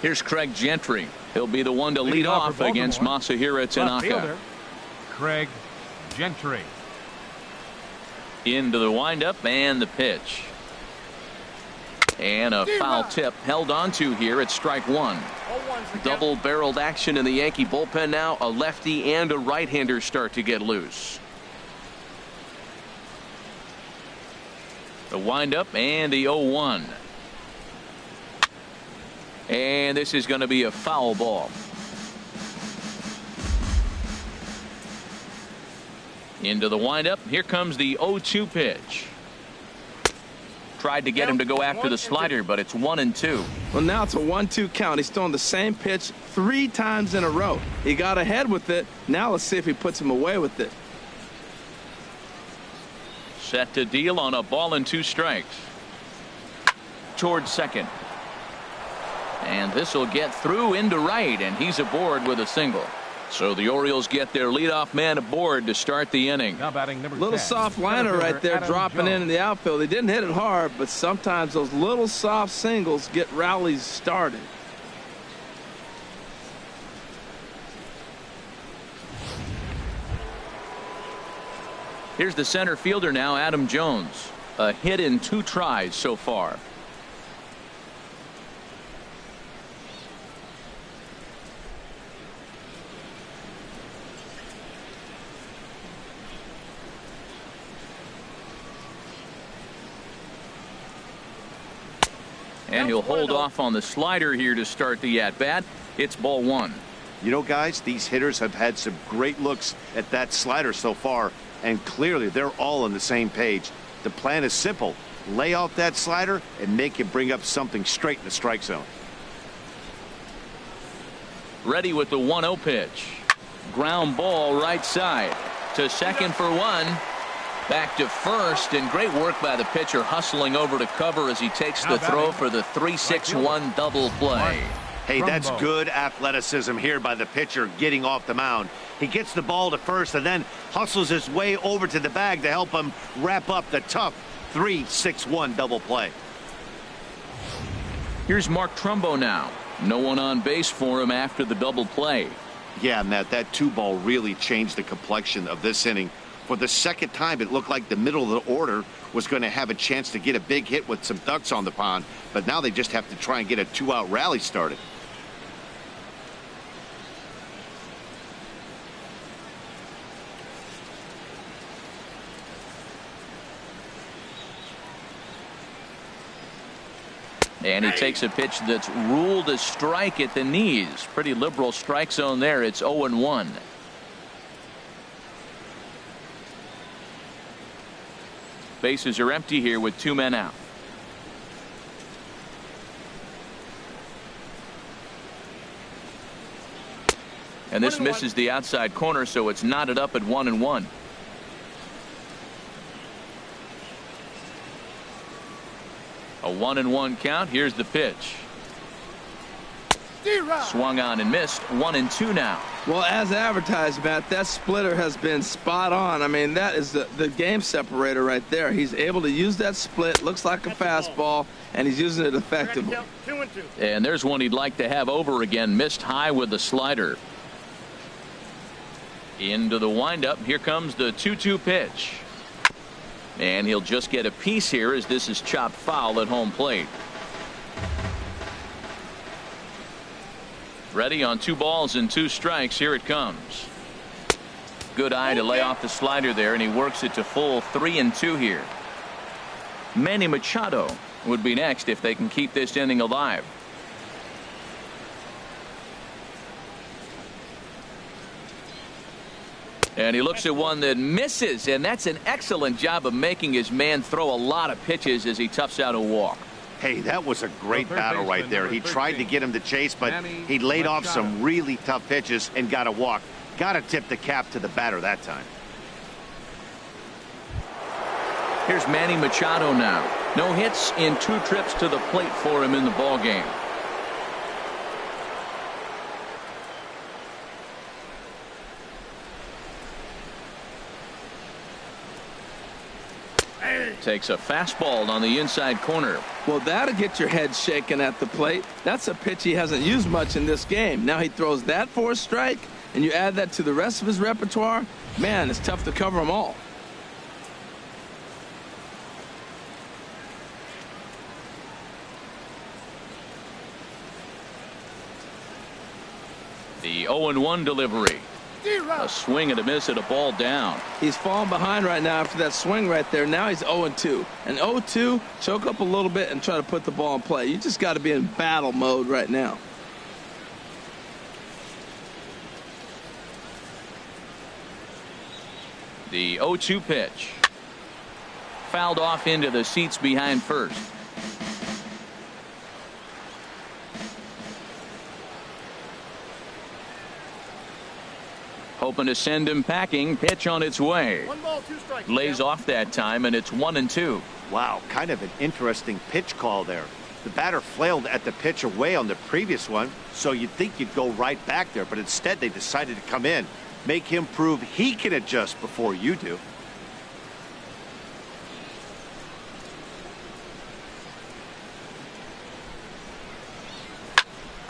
Here's Craig Gentry. He'll be the one to lead off against Masahiro Tanaka. Craig Gentry. Into the windup and the pitch. And a foul tip held onto here at strike 1. Double barreled action in the Yankee bullpen now. A lefty and a right-hander start to get loose. The windup and the 0-1. And this is going to be a foul ball. Into the windup. Here comes the 0-2 pitch. tried to get him to go after the slider, but it's 1-2. Well, now it's a 1-2 count. He's throwing the same pitch 3 times in a row. He got ahead with it. Now let's see if he puts him away with it. Set to deal on a ball and 2 strikes. Towards second. And this will get through into right, and he's aboard with a single. So the Orioles get their leadoff man aboard to start the inning. Now batting number 10. Little soft liner right there, dropping in the outfield. He didn't hit it hard, but sometimes those little soft singles get rallies started. Here's the center fielder now, Adam Jones. A hit in 2 tries so far. And he'll hold off on the slider here to start the at-bat. It's ball 1. You know, guys, these hitters have had some great looks at that slider so far, and clearly they're all on the same page. The plan is simple. Lay off that slider and make him bring up something straight in the strike zone. Ready with the 1-0 pitch. Ground ball right side. To second for 1. Back to first, and great work by the pitcher hustling over to cover as he takes the throw for the 3-6-1 double play. Hey, that's good athleticism here by the pitcher getting off the mound. He gets the ball to first and then hustles his way over to the bag to help him wrap up the tough 3-6-1 double play. Here's Mark Trumbo now. No one on base for him after the double play. Yeah, Matt, that 2-ball really changed the complexion of this inning. For the second time, it looked like the middle of the order was going to have a chance to get a big hit with some ducks on the pond, but now they just have to try and get a 2-out rally started. And he takes a pitch that's ruled a strike at the knees. Pretty liberal strike zone there. It's 0-1. Bases are empty here with 2 men out. And this misses the outside corner, so it's knotted up at 1-1. A 1-1 count. Here's the pitch. Swung on and missed. 1-2 now. Well, as advertised, Matt, that splitter has been spot on. I mean, that is the game separator right there. He's able to use that split. Looks like a fastball, and he's using it effectively. And there's one he'd like to have over again. Missed high with the slider. Into the windup. Here comes the 2-2 pitch. And he'll just get a piece here as this is chopped foul at home plate. Ready on 2 balls and 2 strikes. Here it comes. Good eye to lay off the slider there, and he works it to full 3-2 here. Manny Machado would be next if they can keep this inning alive. And he looks at one that misses, and that's an excellent job of making his man throw a lot of pitches as he toughs out a walk. Hey, that was a great battle right there. He tried to get him to chase, but he laid off some really tough pitches and got a walk. Got to tip the cap to the batter that time. Here's Manny Machado now. No hits in 2 trips to the plate for him in the ballgame. Takes a fastball on the inside corner. Well, that'll get your head shaken at the plate. That's a pitch he hasn't used much in this game. Now he throws that for a strike, and you add that to the rest of his repertoire. Man, it's tough to cover them all. The 0-1 delivery. A swing and a miss at a ball down. He's falling behind right now after that swing right there. Now he's 0-2. And 0-2, choke up a little bit and try to put the ball in play. You just got to be in battle mode right now. The 0-2 pitch. fouled off into the seats behind first. Hoping to send him packing. Pitch on its way. 1 ball, 2 strikes. Lays off that time, and it's 1-2. Wow, kind of an interesting pitch call there. The batter flailed at the pitch away on the previous one, so you'd think you'd go right back there, but instead they decided to come in, make him prove he can adjust before you do.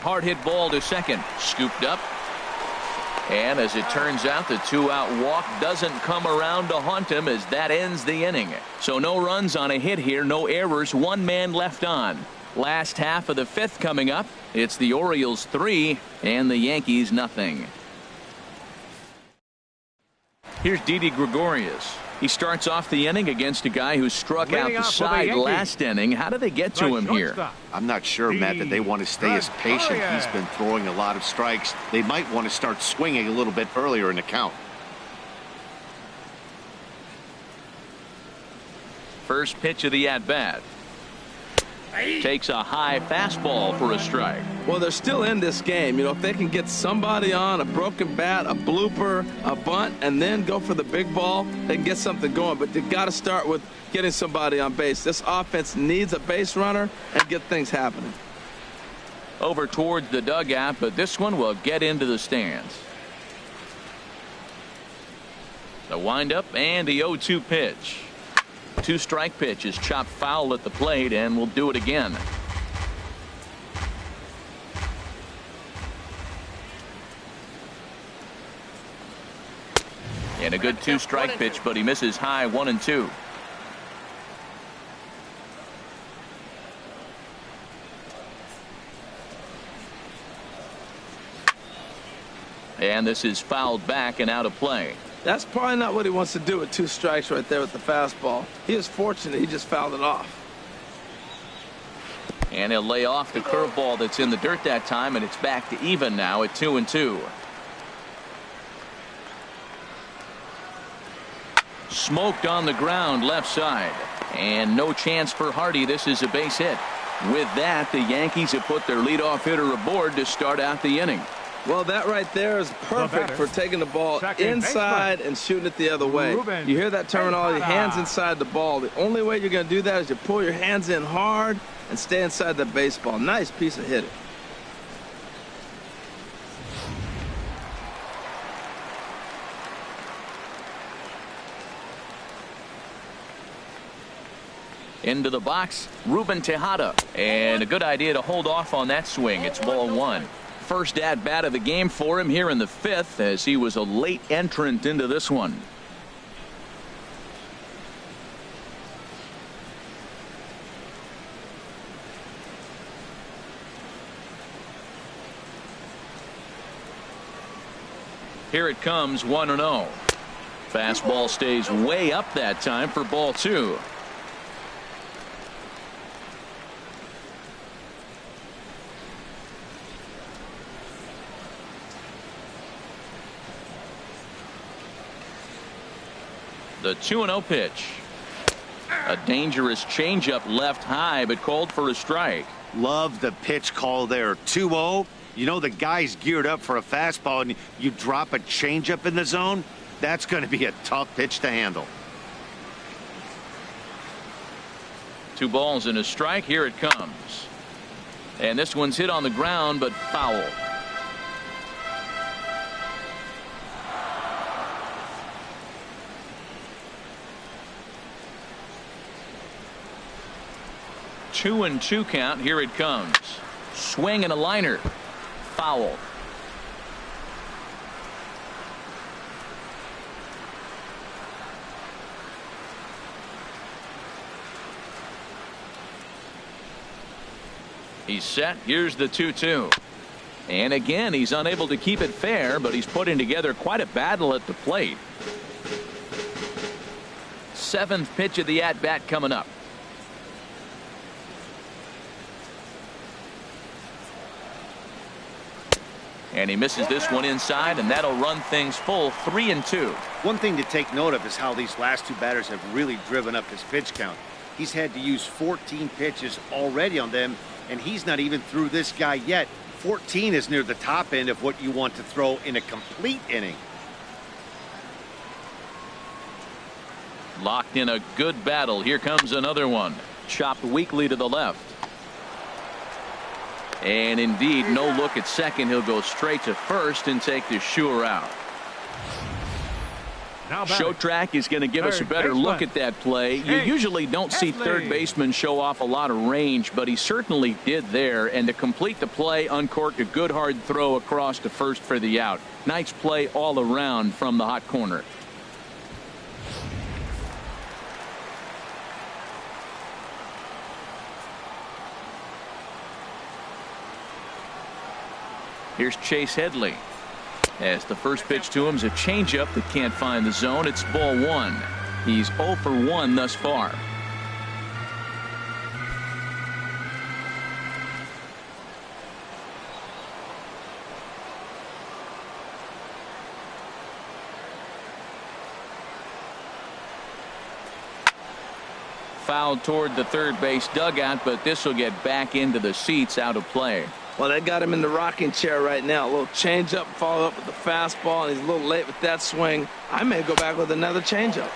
Hard hit ball to second. Scooped up. And as it turns out, the 2-out walk doesn't come around to haunt him as that ends the inning. So no runs on a hit here, no errors, 1 man left on. Last half of the 5th coming up. It's the Orioles 3 and the Yankees nothing. Here's Didi Gregorius. He starts off the inning against a guy who struck out the side last inning. How do they get to him here? I'm not sure, Matt, that they want to stay as patient. He's been throwing a lot of strikes. They might want to start swinging a little bit earlier in the count. First pitch of the at-bat. Takes a high fastball for a strike. Well, they're still in this game. You know, if they can get somebody on a broken bat, a blooper, a bunt, and then go for the big ball, they can get something going. But they've got to start with getting somebody on base. This offense needs a base runner and get things happening. Over towards the dugout, but this one will get into the stands. The windup and the 0-2 pitch. 2-strike pitch is chopped foul at the plate, and we'll do it again. And a good 2-strike pitch, but he misses high. 1-2. And this is fouled back and out of play. That's probably not what he wants to do with 2 strikes right there with the fastball. He is fortunate he just fouled it off. And he'll lay off the curveball that's in the dirt that time, and it's back to even now at 2-2. Smoked on the ground left side. And no chance for Hardy. This is a base hit. With that, the Yankees have put their leadoff hitter aboard to start out the inning. Well, that right there is perfect for taking the ball inside and shooting it the other way. You hear that terminology, hands inside the ball. The only way you're going to do that is you pull your hands in hard and stay inside the baseball. Nice piece of hitting. Into the box, Ruben Tejada. And a good idea to hold off on that swing. It's ball 1. First at-bat of the game for him here in the 5th, as he was a late entrant into this one. Here it comes, 1-0. Fastball stays way up that time for ball 2. The 2-0 pitch. A dangerous changeup left high, but called for a strike. Love the pitch call there. 2-0. You know the guy's geared up for a fastball, and you drop a changeup in the zone. That's going to be a tough pitch to handle. 2 balls and a strike. Here it comes. And this one's hit on the ground, but foul. Two and 2 count. Here it comes. Swing and a liner. Foul. He's set. Here's the 2-2. And again, he's unable to keep it fair, but he's putting together quite a battle at the plate. 7th pitch of the at-bat coming up. And he misses this one inside, and that'll run things full 3-2. One thing to take note of is how these last two batters have really driven up his pitch count. He's had to use 14 pitches already on them, and he's not even through this guy yet. 14 is near the top end of what you want to throw in a complete inning. Locked in a good battle. Here comes another one. Chopped weakly to the left. And indeed, no look at second. He'll go straight to first and take the sure out. Show Track is going to give us a better look at that play. You usually don't see third baseman show off a lot of range, but he certainly did there. And to complete the play, uncorked a good hard throw across to first for the out. Nice play all around from the hot corner. Here's Chase Headley. As the first pitch to him is a changeup that can't find the zone. It's ball one. He's 0 for 1 thus far. Fouled toward the third base dugout, but this will get back into the seats, out of play. Well, that got him in the rocking chair right now. A little changeup, follow up with the fastball, and he's a little late with that swing. I may go back with another changeup.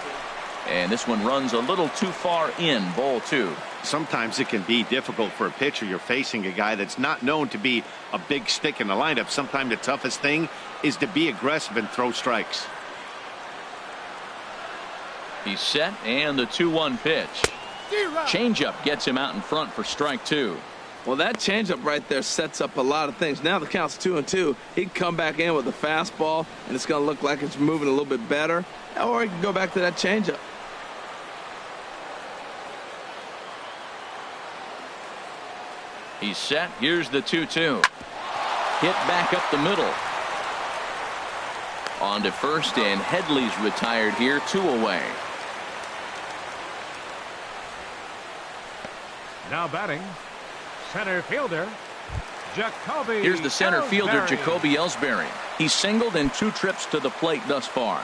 And this one runs a little too far in, ball two. Sometimes it can be difficult for a pitcher. You're facing a guy that's not known to be a big stick in the lineup. Sometimes the toughest thing is to be aggressive and throw strikes. He's set, and the 2-1 pitch. Changeup gets him out in front for strike two. Well, that changeup right there sets up a lot of things. Now the count's 2-2. He can come back in with a fastball, and it's going to look like it's moving a little bit better. Or he can go back to that changeup. He's set. Here's the 2-2. Hit back up the middle. On to first, and Headley's retired here, 2 away. Now batting, center fielder, Jacoby. Here's the center fielder, Ellsbury. Jacoby Ellsbury. He's singled in 2 trips to the plate thus far.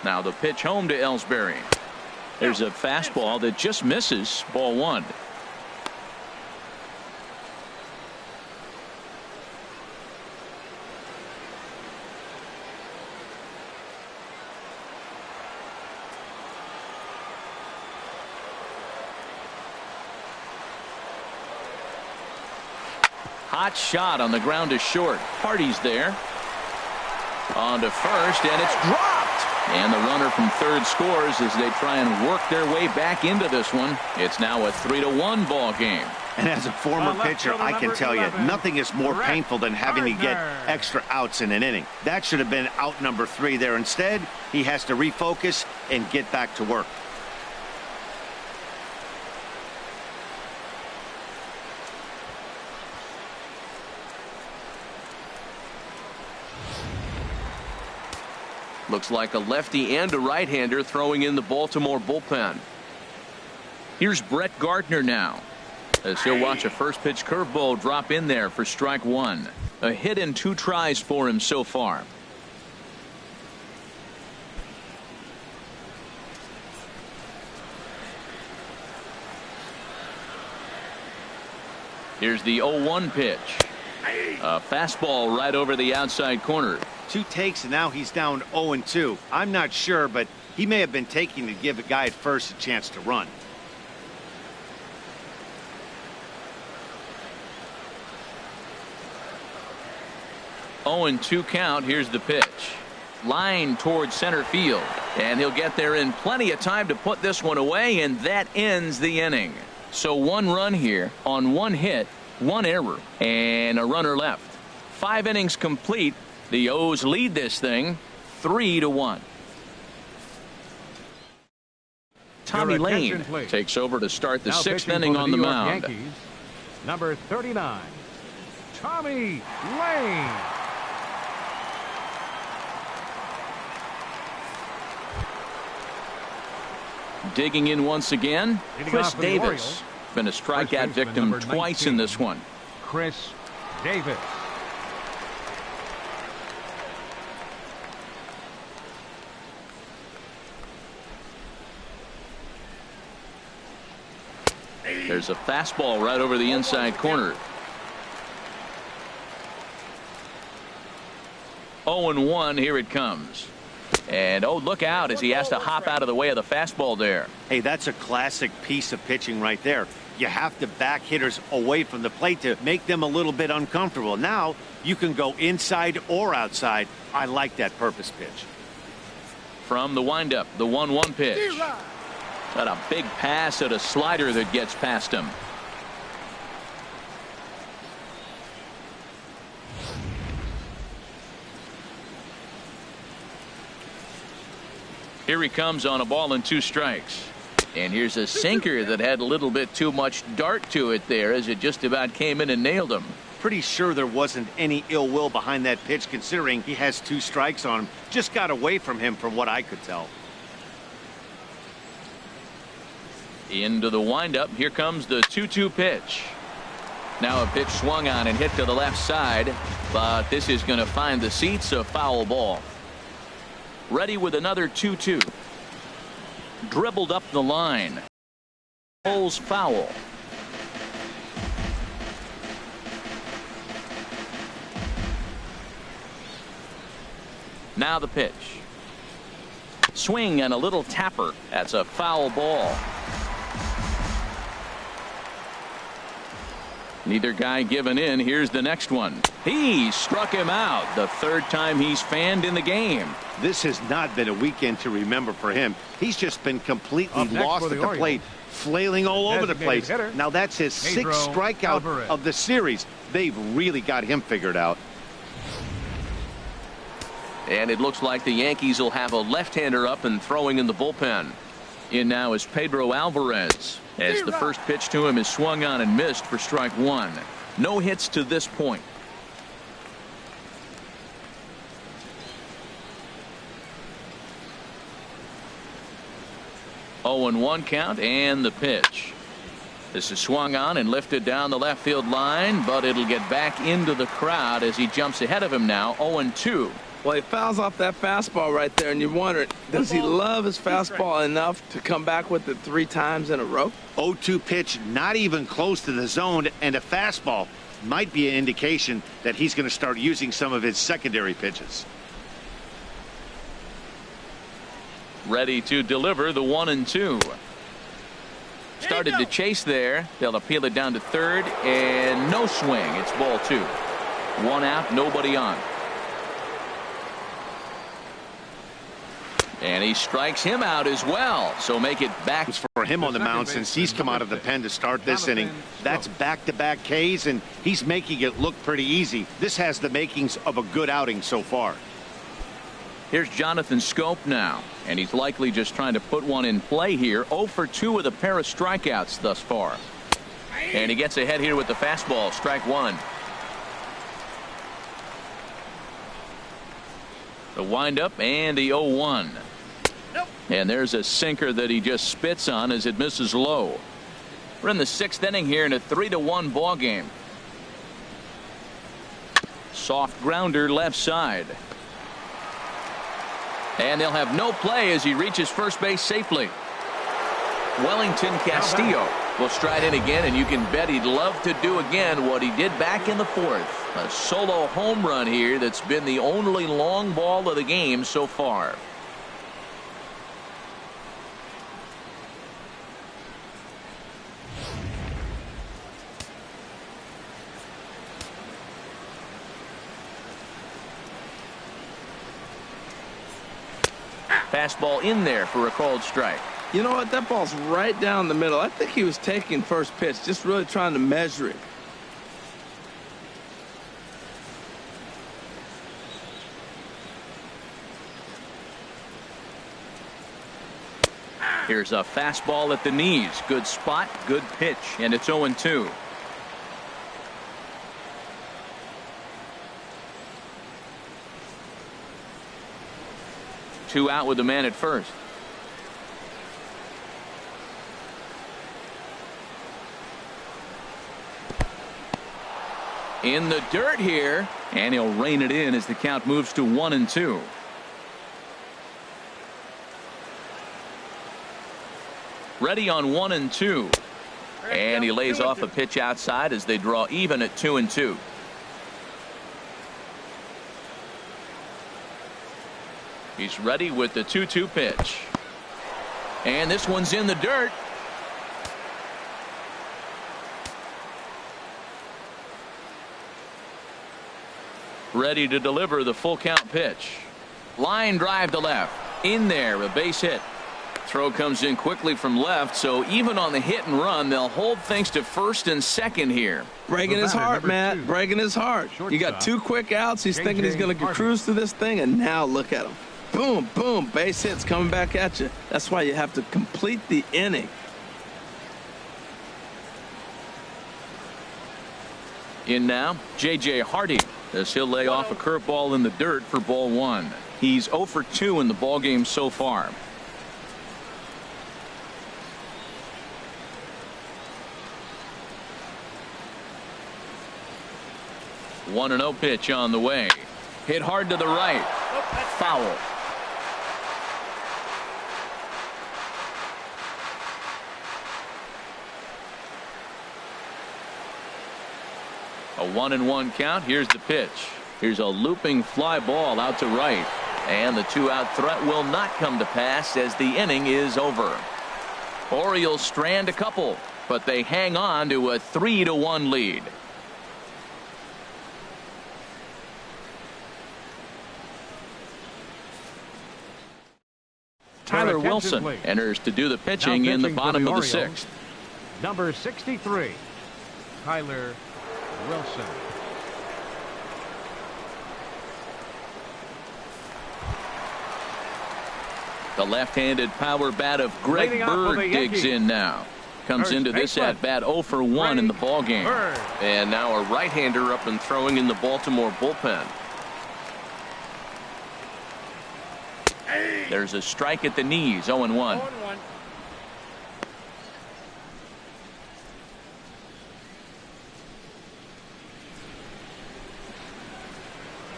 Now the pitch home to Ellsbury. There's a fastball that just misses, ball one. Hot shot on the ground to short. Hardy's there. On to first, and it's dropped. And the runner from third scores as they try and work their way back into this one. It's now a 3-1 ball game. And as a former pitcher, I can tell you, nothing is more painful than having to get extra outs in an inning. That should have been out number 3 there. Instead, he has to refocus and get back to work. Looks like a lefty and a right-hander throwing in the Baltimore bullpen. Here's Brett Gardner now, as he'll watch a first pitch curveball drop in there for strike one. A hit in 2 tries for him so far. Here's the 0-1 pitch. A fastball right over the outside corner. 2 takes, and now he's down 0-2. I'm not sure, but he may have been taking to give a guy at first a chance to run. Oh, 0-2 count. Here's the pitch. Line towards center field, and he'll get there in plenty of time to put this one away, and that ends the inning. So 1 run here on 1 hit, 1 error, and a runner left. 5 innings complete. The O's lead this thing 3-1. Tommy Lane takes over to start the 6th inning on the mound. Yankees, number 39, Tommy Lane. Digging in once again, Chris Davis. Been a strikeout victim twice in this one. Chris Davis. There's a fastball right over the inside corner. 0-1, here it comes. And oh, look out as he has to hop out of the way of the fastball there. Hey, that's a classic piece of pitching right there. You have to back hitters away from the plate to make them a little bit uncomfortable. Now you can go inside or outside. I like that purpose pitch. From the windup, the 1-1 pitch. Got a big pass at a slider that gets past him. Here he comes on a ball and 2 strikes. And here's a sinker that had a little bit too much dart to it there as it just about came in and nailed him. Pretty sure there wasn't any ill will behind that pitch considering he has 2 strikes on him. Just got away from him from what I could tell. Into the windup. Here comes the 2-2 pitch. Now a pitch swung on and hit to the left side, but this is going to find the seats, a foul ball. Ready with another 2-2. Dribbled up the line. Pulls foul. Now the pitch. Swing and a little tapper. That's a foul ball. Neither guy giving in. Here's the next one. He struck him out. The 3rd time he's fanned in the game. This has not been a weekend to remember for him. He's just been completely lost at the plate, flailing all over the place. Now that's his 6th strikeout of the series. They've really got him figured out. And it looks like the Yankees will have a left-hander up and throwing in the bullpen. In now is Pedro Alvarez, as the first pitch to him is swung on and missed for strike 1. No hits to this point. Oh, 0-1 count and the pitch. This is swung on and lifted down the left field line, but it'll get back into the crowd as he jumps ahead of him now. 0-2. Well, he fouls off that fastball right there, and you wonder, does he love his fastball enough to come back with it 3 times in a row? 0-2 pitch, not even close to the zone, and a fastball might be an indication that he's going to start using some of his secondary pitches. Ready to deliver the 1-2. Started to chase there. They'll appeal it down to 3rd, and no swing. It's ball 2. 1 out, nobody on. And he strikes him out as well. So make it back for him on the mound since he's come out of the pen to start this inning. That's back-to-back Ks, and he's making it look pretty easy. This has the makings of a good outing so far. Here's Jonathan Scope now, and he's likely just trying to put one in play here. 0 for 2 with a pair of strikeouts thus far. And he gets ahead here with the fastball. Strike 1. The windup and the 0-1. And there's a sinker that he just spits on as it misses low. We're in the 6th inning here in a 3-1 ball game. Soft grounder left side. And they'll have no play as he reaches first base safely. Wellington Castillo will stride in again, and you can bet he'd love to do again what he did back in the 4th. A solo home run here that's been the only long ball of the game so far. Fastball in there for a called strike. You know what? That ball's right down the middle. I think he was taking first pitch, just really trying to measure it. Here's a fastball at the knees. Good spot, good pitch, and it's 0-2. Two out with the man at first. In the dirt here, and he'll rein it in as the count moves to 1-2. Ready on 1-2. And he lays off a pitch outside as they draw even at 2-2. He's ready with the 2-2 pitch. And this one's in the dirt. Ready to deliver the full count pitch. Line drive to left. In there, a base hit. Throw comes in quickly from left, so even on the hit and run, they'll hold things to first and second here. Breaking his heart, Matt. Breaking his heart. You got 2 quick outs. He's thinking he's going to cruise through this thing, and now look at him. Boom, boom, base hits coming back at you. That's why you have to complete the inning. In now, J.J. Hardy, as he'll lay off a curveball in the dirt for ball 1. He's 0 for 2 in the ballgame so far. One 1-0 pitch on the way. Hit hard to the right. Foul. A 1-1 count. Here's the pitch. Here's a looping fly ball out to right. And the 2-out threat will not come to pass as the inning is over. Orioles strand a couple, but they hang on to a 3-1 lead. Tyler Wilson enters to do the pitching in the bottom of the 6th. Number 63, Tyler Wilson. The left-handed power bat of Greg Bird digs in now. Comes into this at bat 0 for 1 in the ballgame. And now a right-hander up and throwing in the Baltimore bullpen. There's a strike at the knees. 0-1.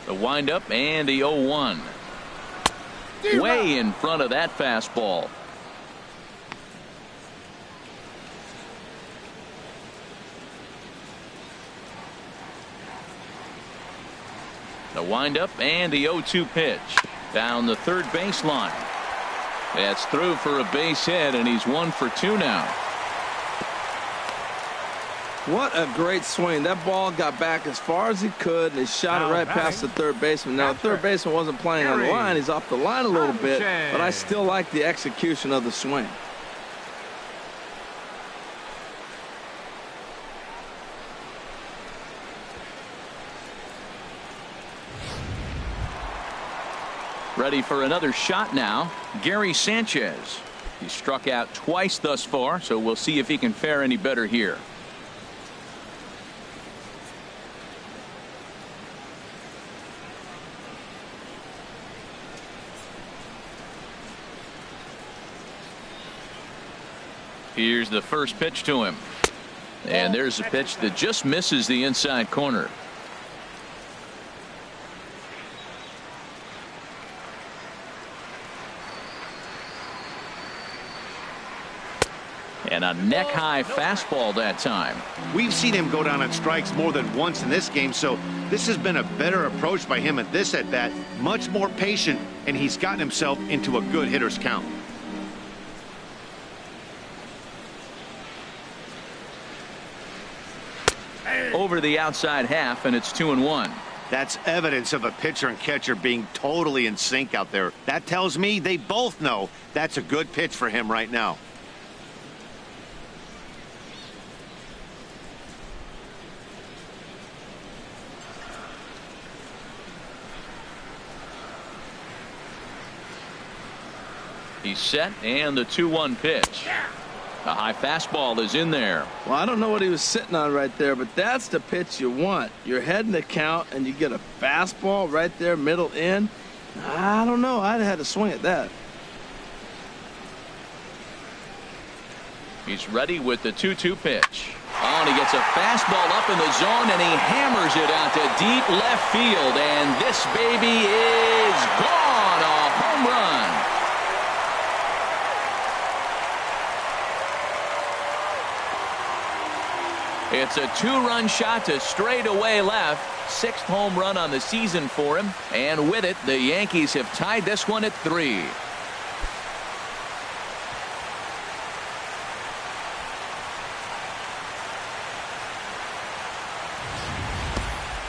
The windup and the 0-1. Way in front of that fastball. The windup and the 0-2 pitch. Down the third baseline. That's through for a base hit, and he's 1 for 2 now. What a great swing. That ball got back as far as he could, and he shot it right past the third baseman. Now, the third baseman wasn't playing on the line. He's off the line a little bit, but I still like the execution of the swing. Ready for another shot now. Gary Sanchez. He struck out twice thus far, so we'll see if he can fare any better here. Here's the first pitch to him. And there's a pitch that just misses the inside corner. And a neck-high fastball that time. We've seen him go down on strikes more than once in this game, so this has been a better approach by him at this at-bat. Much more patient, and he's gotten himself into a good hitter's count. Over the outside half, and it's 2-1. That's evidence of a pitcher and catcher being totally in sync out there. That tells me they both know that's a good pitch for him right now. He's set, and the 2-1 pitch. A high fastball is in there. Well, I don't know what he was sitting on right there, but that's the pitch you want. You're heading the count, and you get a fastball right there, middle in. I don't know. I'd have had to swing at that. He's ready with the 2-2 pitch. On one. He gets a fastball up in the zone, and he hammers it out to deep left field. And this baby is gone. A home run. It's a two-run shot to straightaway left. 6th home run on the season for him. And with it, the Yankees have tied this one at 3.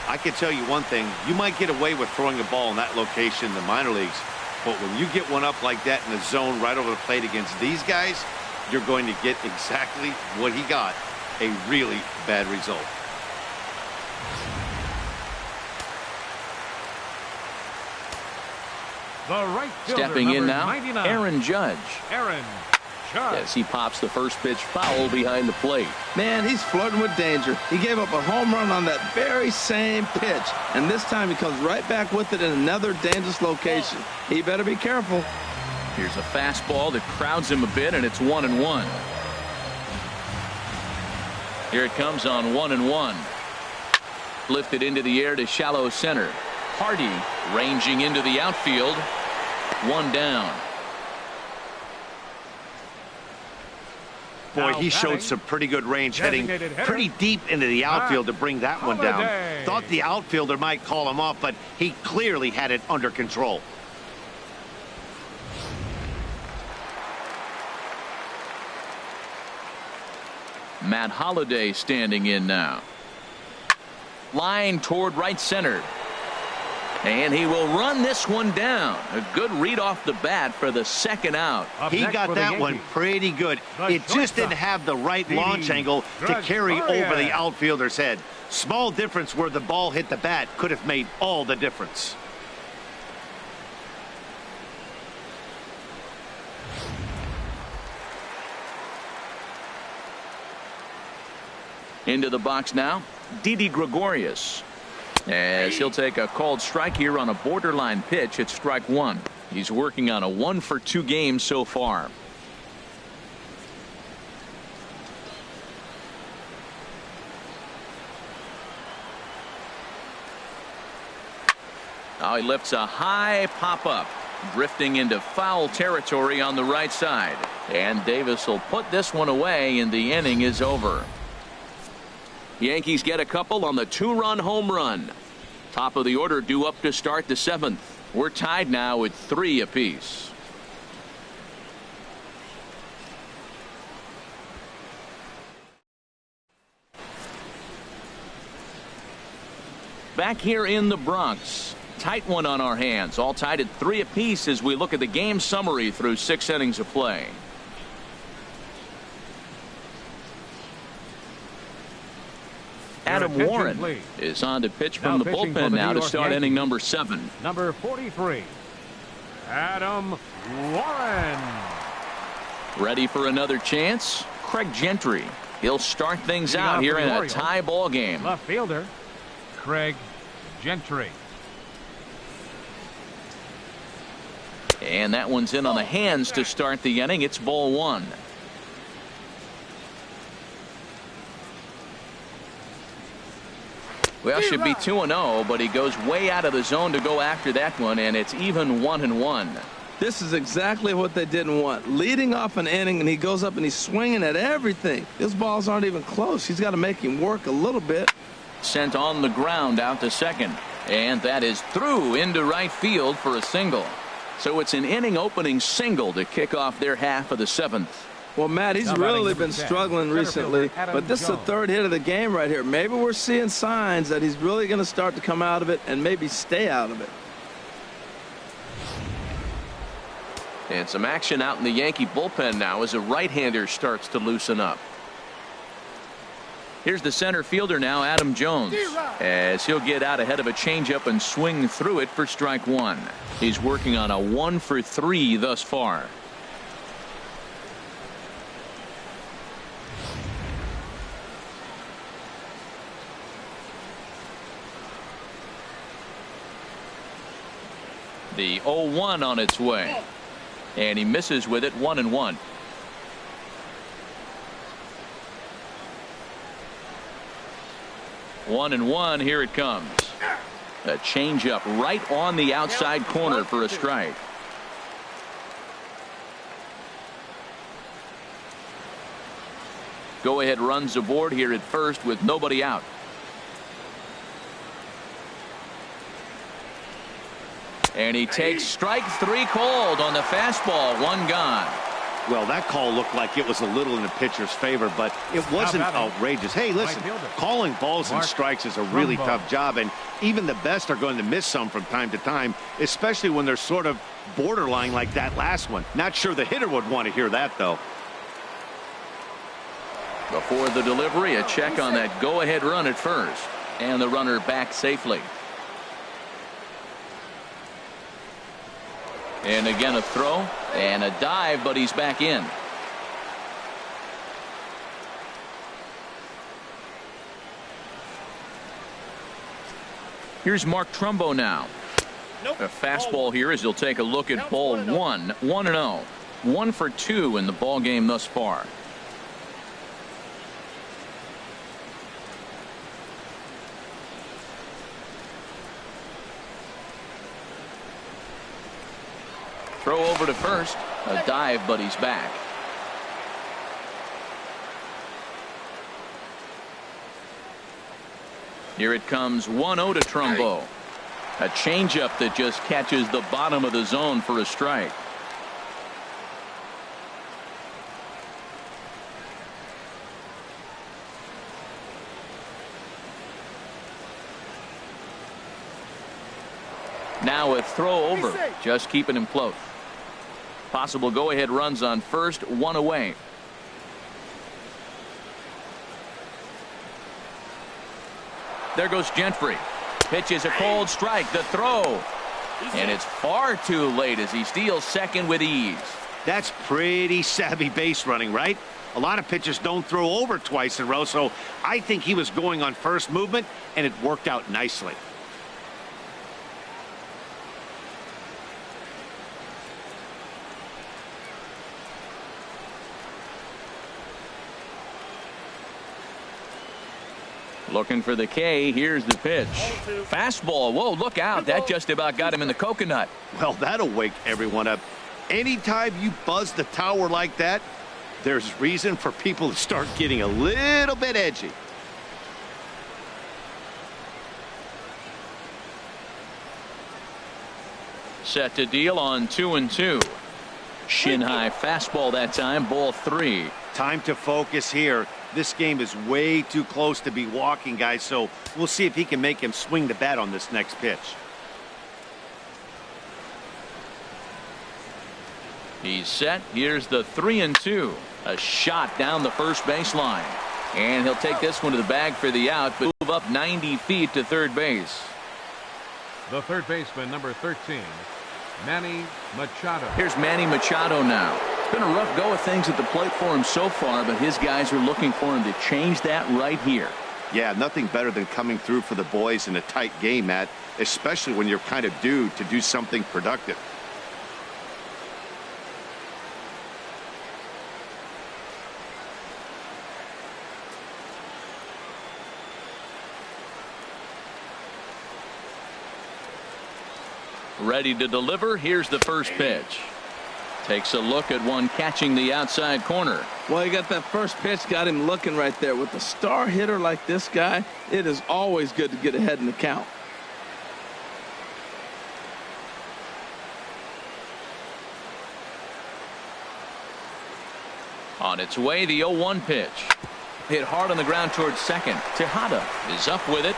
I can tell you one thing. You might get away with throwing a ball in that location in the minor leagues. But when you get one up like that in the zone right over the plate against these guys, you're going to get exactly what he got. A really bad result. The right fielder, stepping in now, 99. Aaron Judge. Aaron Judge. As he pops the first pitch foul behind the plate. Man, he's flirting with danger. He gave up a home run on that very same pitch. And this time he comes right back with it in another dangerous location. He better be careful. Here's a fastball that crowds him a bit, and it's 1-1. Here it comes on 1-1. Lifted into the air to shallow center. Hardy ranging into the outfield. 1 down. Boy, he showed some pretty good range, heading pretty deep into the outfield to bring that one down. Thought the outfielder might call him off, but he clearly had it under control. Matt Holliday standing in now. Line toward right center. And he will run this one down. A good read off the bat for the 2nd out. He got that one pretty good. It just didn't have the right launch angle to carry over the outfielder's head. Small difference where the ball hit the bat could have made all the difference. Into the box now, Didi Gregorius. As he'll take a called strike here on a borderline pitch at strike 1. He's working on a 1-for-2 game so far. Now he lifts a high pop-up, drifting into foul territory on the right side. And Davis will put this one away, and the inning is over. Yankees get a couple on the 2-run home run. Top of the order due up to start the 7th. We're tied now at 3 apiece. Back here in the Bronx. Tight one on our hands. All tied at 3 apiece as we look at the game summary through 6 innings of play. Adam Warren is on to pitch from the bullpen now to start inning number 7. Number 43, Adam Warren. Ready for another chance? Craig Gentry. He'll start things out here in a tie ball game. Left fielder, Craig Gentry. And that one's in on the hands to start the inning. It's ball 1. Well, should be 2-0, but he goes way out of the zone to go after that one, and it's even 1-1. This is exactly what they didn't want. Leading off an inning, and he goes up and he's swinging at everything. His balls aren't even close. He's got to make him work a little bit. Sent on the ground out to second, and that is through into right field for a single. So it's an inning opening single to kick off their half of the 7th. Well, Matt, he's really been struggling recently, but this is the 3rd hit of the game right here. Maybe we're seeing signs that he's really going to start to come out of it and maybe stay out of it. And some action out in the Yankee bullpen now as a right-hander starts to loosen up. Here's the center fielder now, Adam Jones, as he'll get out ahead of a changeup and swing through it for strike 1. He's working on a 1-for-3 thus far. The 0-1 on its way, and he misses with it. 1-1. 1-1. Here it comes. A changeup right on the outside corner for a strike. Go ahead runs aboard here at first with nobody out. And he takes strike 3 called on the fastball. 1 gone. Well, that call looked like it was a little in the pitcher's favor, but it wasn't outrageous. Hey, listen, calling balls and strikes is a really tough job, and even the best are going to miss some from time to time, especially when they're sort of borderline like that last one. Not sure the hitter would want to hear that, though. Before the delivery, a check on that go-ahead run at first, and the runner back safely. And again a throw and a dive, but he's back in. Here's Mark Trumbo now. A fastball here as he'll take a look at ball 1. 1-0. 1 for 2 in the ball game thus far. Throw over to first. A dive, but he's back. Here it comes. 1-0 to Trumbo. A changeup that just catches the bottom of the zone for a strike. Now a throw over, just keeping him close. Possible go-ahead runs on first, 1 away. There goes Gentry. Pitches a cold strike. The throw. And it's far too late as he steals second with ease. That's pretty savvy base running, right? A lot of pitchers don't throw over twice in a row, so I think he was going on first movement, and it worked out nicely. Looking for the K. Here's the pitch. Fastball. Whoa, look out. That just about got him in the coconut. Well, that'll wake everyone up. Anytime you buzz the tower like that, there's reason for people to start getting a little bit edgy. Set to deal on 2-2. Shin high fastball that time. Ball 3. Time to focus here. This game is way too close to be walking, guys, so we'll see if he can make him swing the bat on this next pitch. He's set. Here's the 3-2. A shot down the first baseline. And he'll take this one to the bag for the out, but move up 90 feet to third base. The third baseman, number 13, Manny Machado. Here's Manny Machado now. It's been a rough go of things at the plate for him so far, but his guys are looking for him to change that right here. Yeah, nothing better than coming through for the boys in a tight game, Matt, especially when you're kind of due to do something productive. Ready to deliver. Here's the first pitch. Takes a look at one catching the outside corner. Well, you got that first pitch, got him looking right there. With a star hitter like this guy, it is always good to get ahead in the count. On its way, the 0-1 pitch. Hit hard on the ground towards second. Tejada is up with it.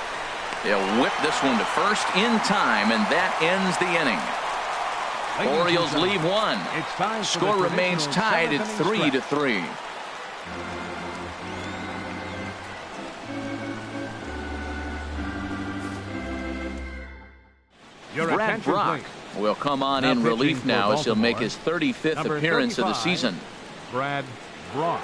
They'll whip this one to first in time, and that ends the inning. Orioles leave one. Score remains tied at 3-3. Brad Brock will come on in relief now as he'll make his 35th appearance of the season. Brad Brock.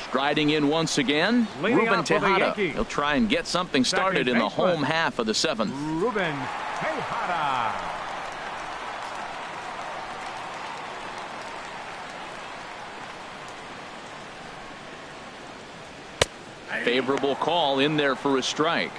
Striding in once again, Ruben Tejada. He'll try and get something started in the home half of the 7th. Ruben Tejada. Favorable call in there for a strike.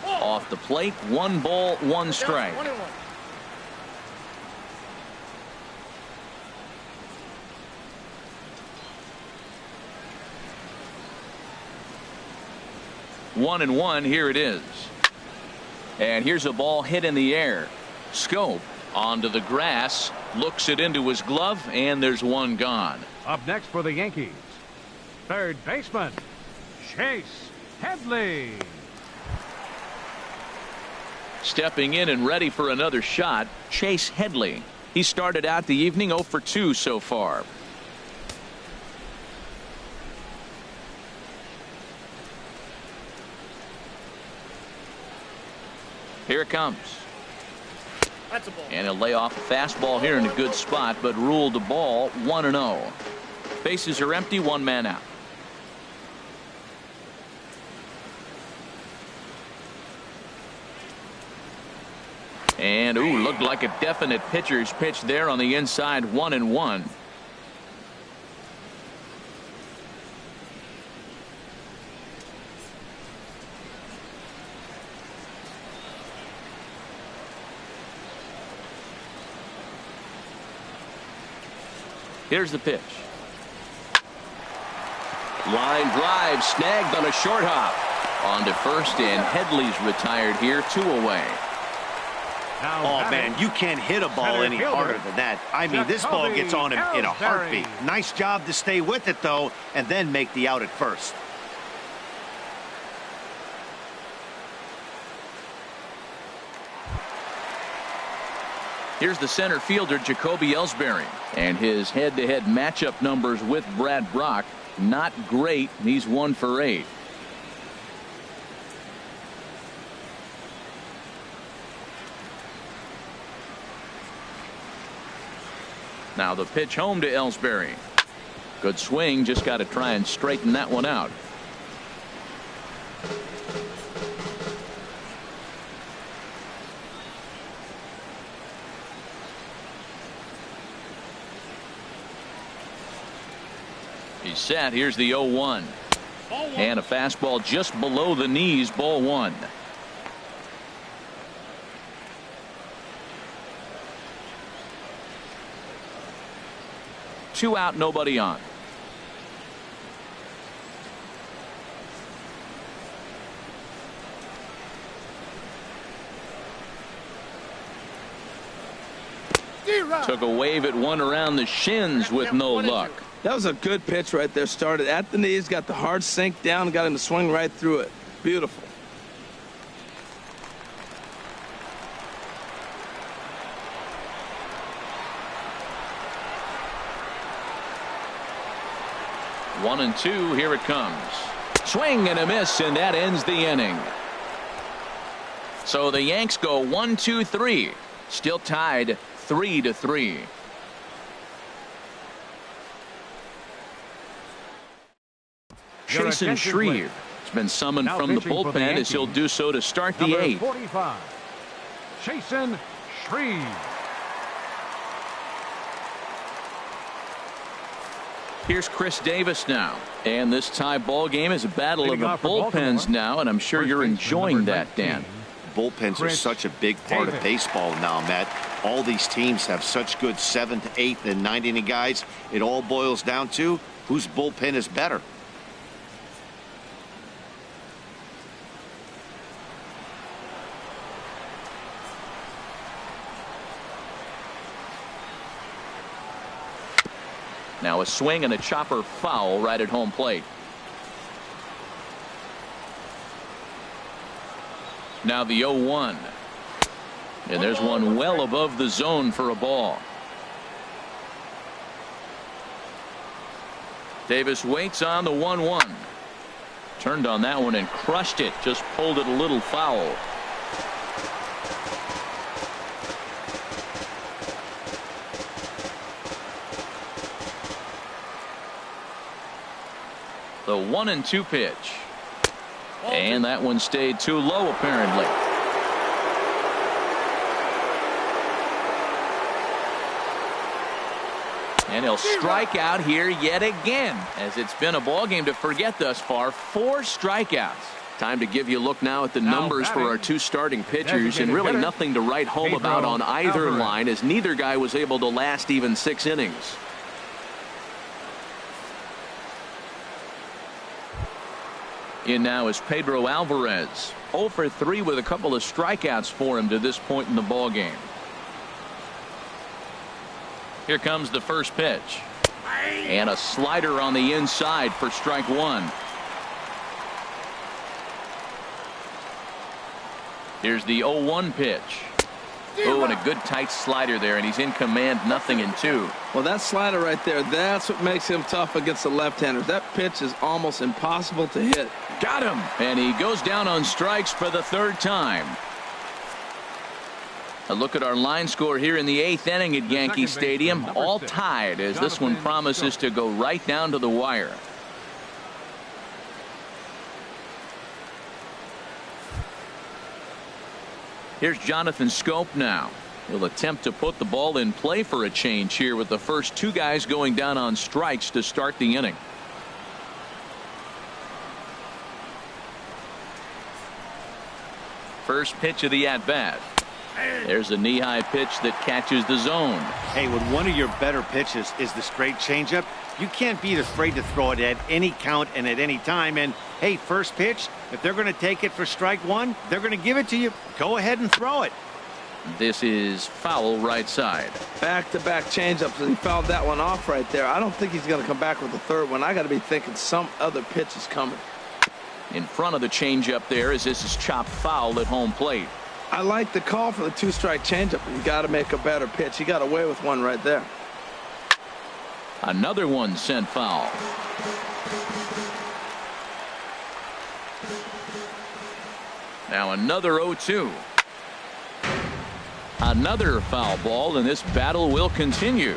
Off the plate, 1 ball, 1 strike. 1-1. Here it is. And here's a ball hit in the air. Scope onto the grass, looks it into his glove, and there's 1 gone. Up next for the Yankees, third baseman, Chase Headley. Stepping in and ready for another shot, Chase Headley. He started out the evening 0 for 2 so far. Here it comes. That's a ball. And he'll lay off a fastball here in a good spot, but ruled the ball 1-0. Bases are empty, 1 man out. And looked like a definite pitcher's pitch there on the inside. 1-1. Here's the pitch. Line drive snagged on a short hop. On to first, and Headley's retired here, 2 away. Oh, man, you can't hit a ball any harder than that. I mean, this ball gets on him in a heartbeat. Nice job to stay with it, though, and then make the out at first. Here's the center fielder, Jacoby Ellsbury. And his head-to-head matchup numbers with Brad Brock, not great. He's 1 for 8. Now the pitch home to Ellsbury. Good swing, just got to try and straighten that one out. He's set. Here's the 0-1. And a fastball just below the knees, ball 1. Two out, nobody on. Took a wave at one around the shins with no luck. That was a good pitch right there. Started at the knees, got the hard sink down, got him to swing right through it. Beautiful. One and two, here it comes. Swing and a miss, and that ends the inning. So the Yanks go 1-2-3, still tied 3-3. Jason Shreve has been summoned from the bullpen as he'll do so to start the eighth. 45, Jason Shreve. Here's Chris Davis now. And this tie ball game is a battle of the bullpens now, and I'm sure you're enjoying that, Dan. Bullpens are such a big part of baseball now, Matt. All these teams have such good 7th, 8th, and 9th inning guys. It all boils down to whose bullpen is better. Now a swing and a chopper foul right at home plate. Now the 0-1. And there's one well above the zone for a ball. Davis waits on the 1-1. Turned on that one and crushed it. Just pulled it a little foul. The 1-2 pitch. And that one stayed too low, apparently. And he'll strike out here yet again, as it's been a ball game to forget thus far. 4 strikeouts. Time to give you a look now at the numbers for our 2 starting pitchers, and really nothing to write home about on either line, as neither guy was able to last even 6 innings. In now is Pedro Alvarez. 0 for 3 with a couple of strikeouts for him to this point in the ball game. Here comes the first pitch. And a slider on the inside for strike 1. Here's the 0-1 pitch. Oh, and a good tight slider there, and he's in command, 0-2. Well, that slider right there, that's what makes him tough against the left-handers. That pitch is almost impossible to hit. Got him, and he goes down on strikes for the 3rd time. A look at our line score here in the 8th inning at Yankee Stadium. All tied, as this one promises to go right down to the wire. Here's Jonathan Scope now. He'll attempt to put the ball in play for a change here, with the first 2 guys going down on strikes to start the inning. First pitch of the at-bat. There's a knee-high pitch that catches the zone. Hey, when one of your better pitches is the straight changeup, you can't be afraid to throw it at any count and at any time. And hey, first pitch, if they're going to take it for strike 1, they're going to give it to you. Go ahead and throw it. This is foul, right side. Back-to-back changeups, and he fouled that one off right there. I don't think he's going to come back with the 3rd one. I got to be thinking some other pitch is coming. In front of the changeup there, as this is chopped foul at home plate. I like the call for the 2-strike changeup. You got to make a better pitch. He got away with one right there. Another one sent foul. Now another 0-2. Another foul ball, and this battle will continue.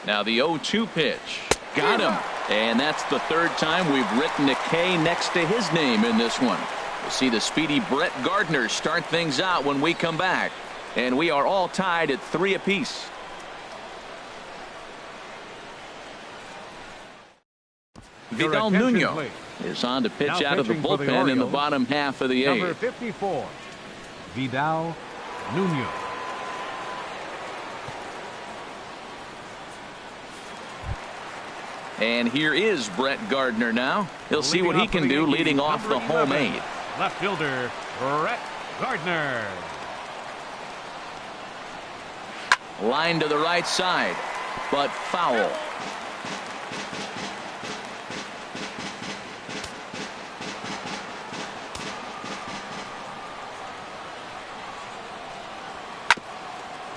Now the 0-2 pitch. Got him. And that's the 3rd time we've written a K next to his name in this one. We'll see the speedy Brett Gardner start things out when we come back. And we are all tied at 3 apiece. Vidal Nuno is on to pitch out of the bullpen in the bottom half of the 8th. Number 54, Vidal Nuno. And here is Brett Gardner now. He'll see what he can do leading off the home 8. Left fielder, Brett Gardner. Line to the right side, but foul.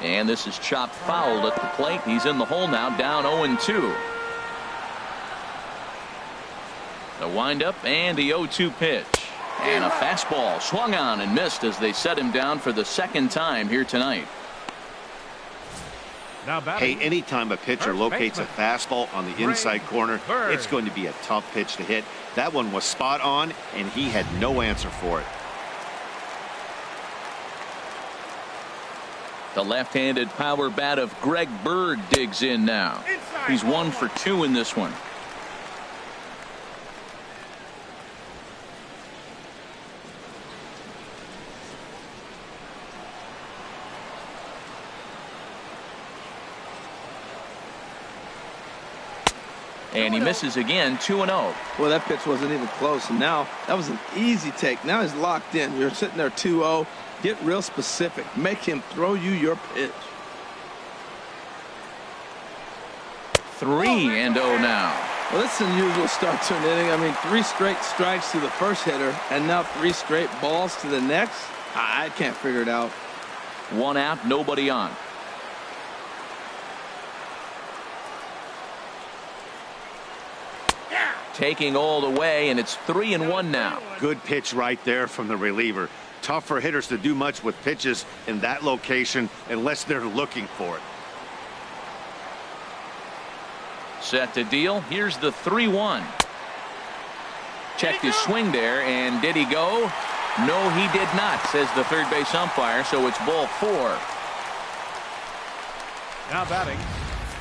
And this is chopped foul at the plate. He's in the hole now, down 0-2. The windup and the 0-2 pitch. And a fastball swung on and missed as they set him down for the 2nd time here tonight. Hey, anytime a pitcher locates a fastball on the inside corner, it's going to be a tough pitch to hit. That one was spot on, and he had no answer for it. The left-handed power bat of Greg Bird digs in now. He's 1 for 2 in this one. And he misses again, 2-0. Well, that pitch wasn't even close. And now that was an easy take. Now he's locked in. You're sitting there 2-0. Get real specific. Make him throw you your pitch. 3-0 now. Well, this is an unusual start to an inning. I mean, 3 straight strikes to the first hitter, and now 3 straight balls to the next. I can't figure it out. 1 out, nobody on. Taking all the way, and it's 3-1 now. Good pitch right there from the reliever. tough for hitters to do much with pitches in that location unless they're looking for it. Set to deal. Here's the 3-1. Checked his swing there, and did he go? No, he did not, says the third base umpire, so it's ball 4. Now batting,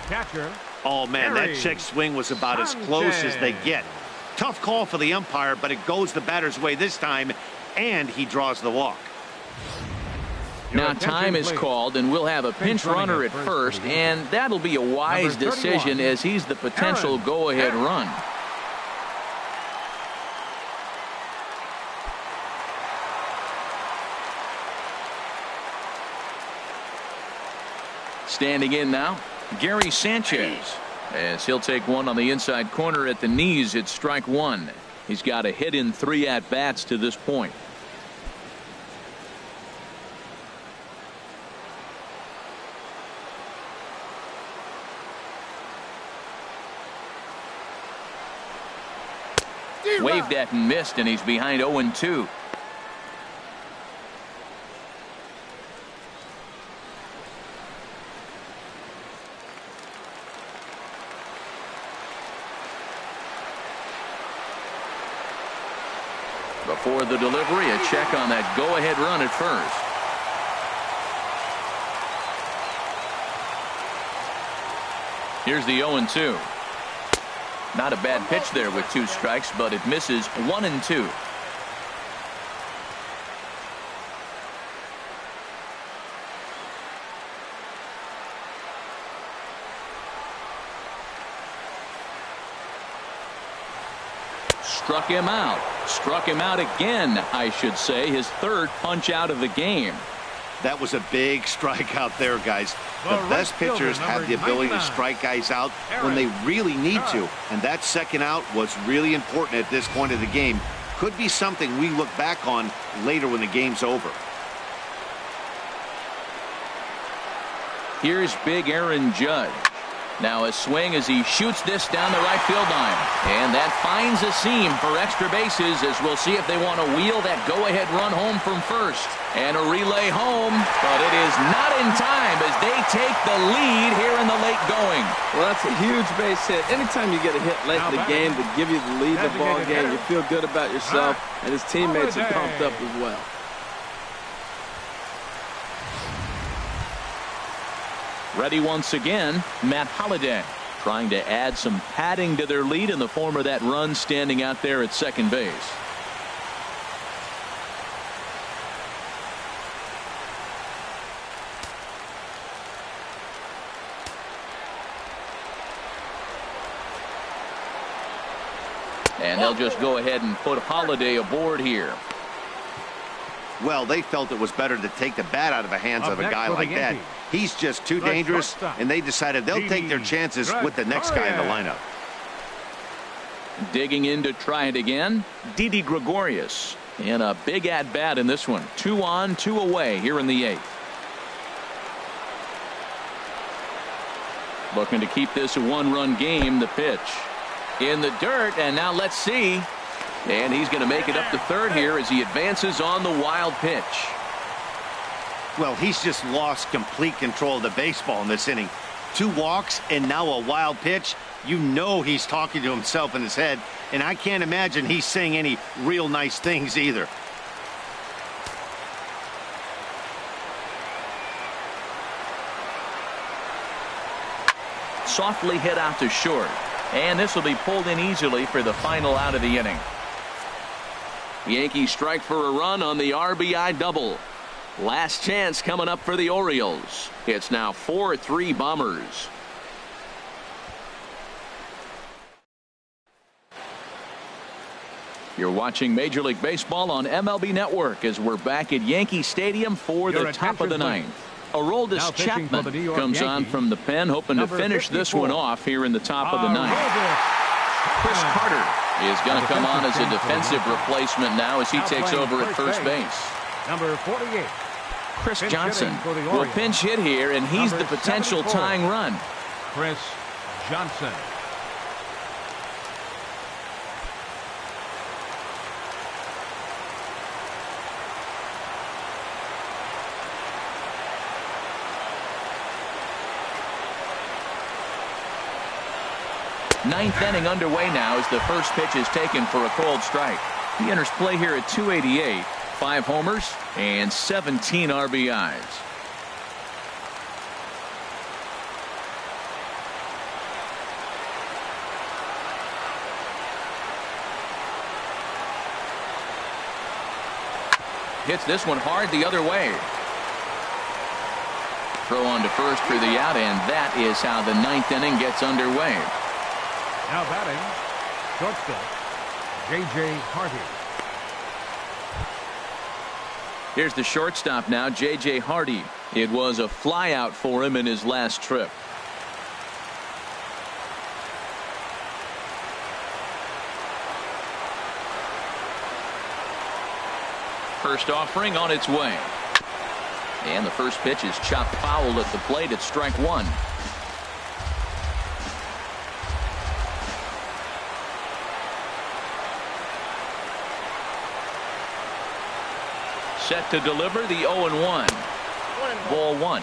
catcher. Oh, man, that check swing was about as close as they get. Tough call for the umpire, but it goes the batter's way this time, and he draws the walk. Now time is called, and we'll have a pinch runner at first, and that'll be a wise decision as he's the potential go-ahead run. Standing in now, Gary Sanchez, as he'll take one on the inside corner at the knees. It's strike 1. He's got a hit in 3 at-bats to this point. Waved at and missed, and he's behind 0-2. Before the delivery, a check on that go-ahead run at first. Here's the 0-2. Not a bad pitch there with 2 strikes, but it misses 1-2. Struck him out. Struck him out again, I should say. His 3rd punch out of the game. That was a big strikeout there, guys. The best pitchers have the ability to strike guys out when they really need to. And that second out was really important at this point of the game. Could be something we look back on later when the game's over. Here's big Aaron Judge. Now a swing as he shoots this down the right field line. And that finds a seam for extra bases, as we'll see if they want to wheel that go-ahead run home from first. And a relay home, but it is not in time as they take the lead here in the late going. Well, that's a huge base hit. Anytime you get a hit late in the game to give you the lead in the ball game, you feel good about yourself, and his teammates are pumped up as well. Ready once again, Matt Holliday, trying to add some padding to their lead in the form of that run standing out there at second base. And they'll just go ahead and put Holliday aboard here. Well, they felt it was better to take the bat out of the hands of a guy like that. He's just too dangerous, and they decided they'll take their chances with the next guy in the lineup. Digging in to try it again, Didi Gregorius. And a big at-bat in this one. 2 on, 2 away here in the 8th. Looking to keep this a 1-run game. The pitch in the dirt, and now let's see. And he's going to make it up to third here as he advances on the wild pitch. Well, he's just lost complete control of the baseball in this inning. 2 walks and now a wild pitch. You know he's talking to himself in his head, and I can't imagine he's saying any real nice things either. Softly hit out to short, and this will be pulled in easily for the final out of the inning. Yankees strike for a run on the RBI double. Last chance coming up for the Orioles. It's now 4-3 Bombers. You're watching Major League Baseball on MLB Network as we're back at Yankee Stadium for the top of the 9th. Aroldis Chapman comes on from the pen, hoping to finish this one off here in the top of the 9th. Chris Carter is going to come on as a defensive replacement now as he takes over at first base. Number 48. Chris Johnson will pinch hit here, and he's the potential tying run. Chris Johnson. Ninth inning underway now as the first pitch is taken for a cold strike. He enters play here at 288, 5 homers and 17 RBIs. Hits this one hard the other way. Throw on to first for the out, and that is how the ninth inning gets underway. Now batting, shortstop, J.J. Hardy. Here's the shortstop now, J.J. Hardy. It was a flyout for him in his last trip. First offering on its way. And the first pitch is chopped foul at the plate at strike 1. Set to deliver the 0-1. Ball 1.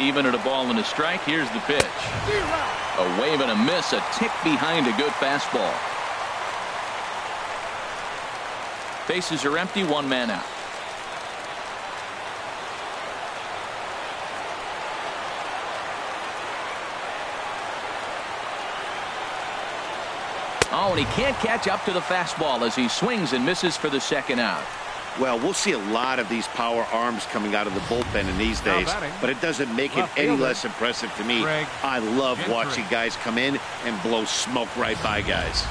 Even at a ball and a strike, here's the pitch. A wave and a miss, a tick behind a good fastball. Bases are empty, 1 man out. Oh, and he can't catch up to the fastball as he swings and misses for the second out. Well, we'll see a lot of these power arms coming out of the bullpen in these days, but it doesn't make it any less impressive to me. I love watching guys come in and blow smoke right by guys.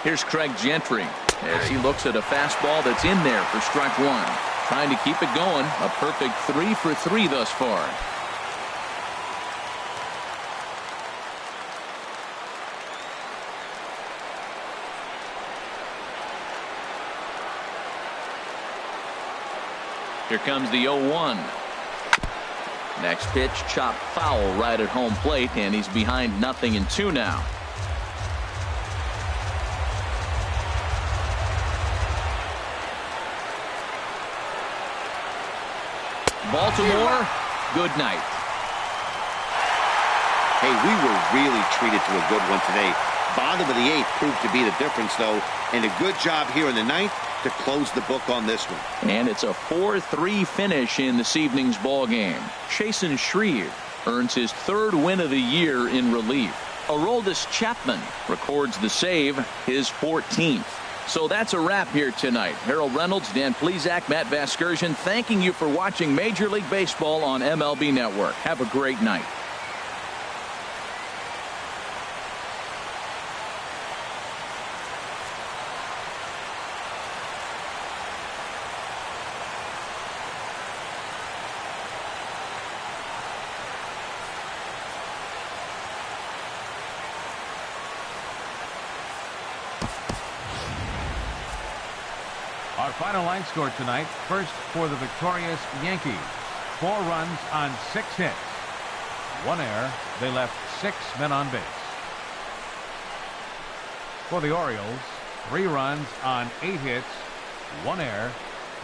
Here's Craig Gentry as he looks at a fastball that's in there for strike 1. Trying to keep it going. A perfect 3 for 3 thus far. Here comes the 0-1. Next pitch, chopped foul right at home plate, and he's behind 0-2 now. Baltimore, good night. Hey, we were really treated to a good one today. Bottom of the 8th proved to be the difference, though, and a good job here in the 9th to close the book on this one. And it's a 4-3 finish in this evening's ball game. Chasen Shreve earns his 3rd win of the year in relief. Aroldis Chapman records the save, his 14th. So that's a wrap here tonight. Harold Reynolds, Dan Plesac, Matt Vasgersian, thanking you for watching Major League Baseball on MLB Network. Have a great night. Our final line score tonight. First for the victorious Yankees. 4 runs on 6 hits. 1 error. They left 6 men on base. For the Orioles, 3 runs on 8 hits. 1 error.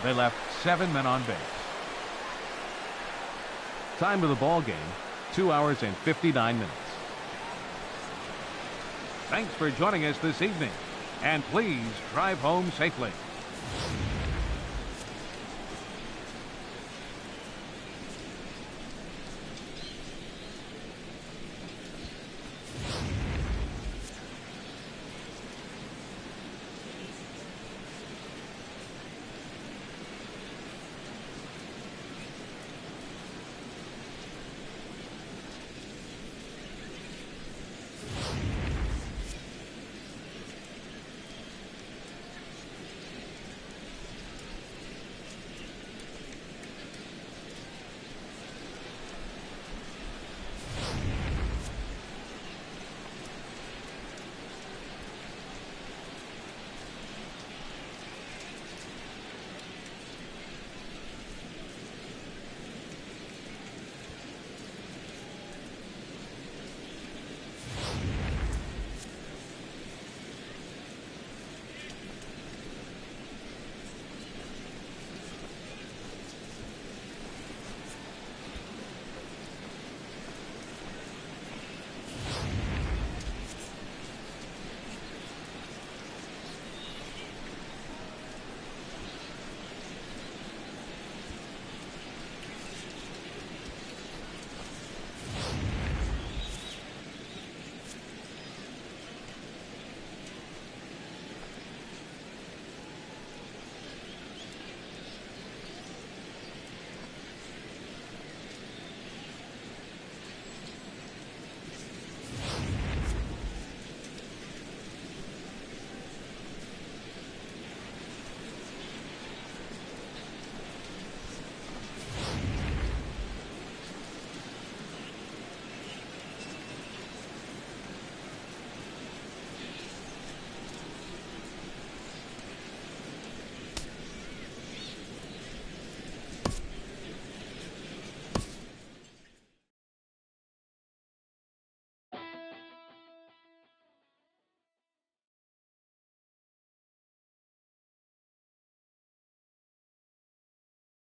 They left 7 men on base. Time of the ball game, 2 hours and 59 minutes. Thanks for joining us this evening, and please drive home safely.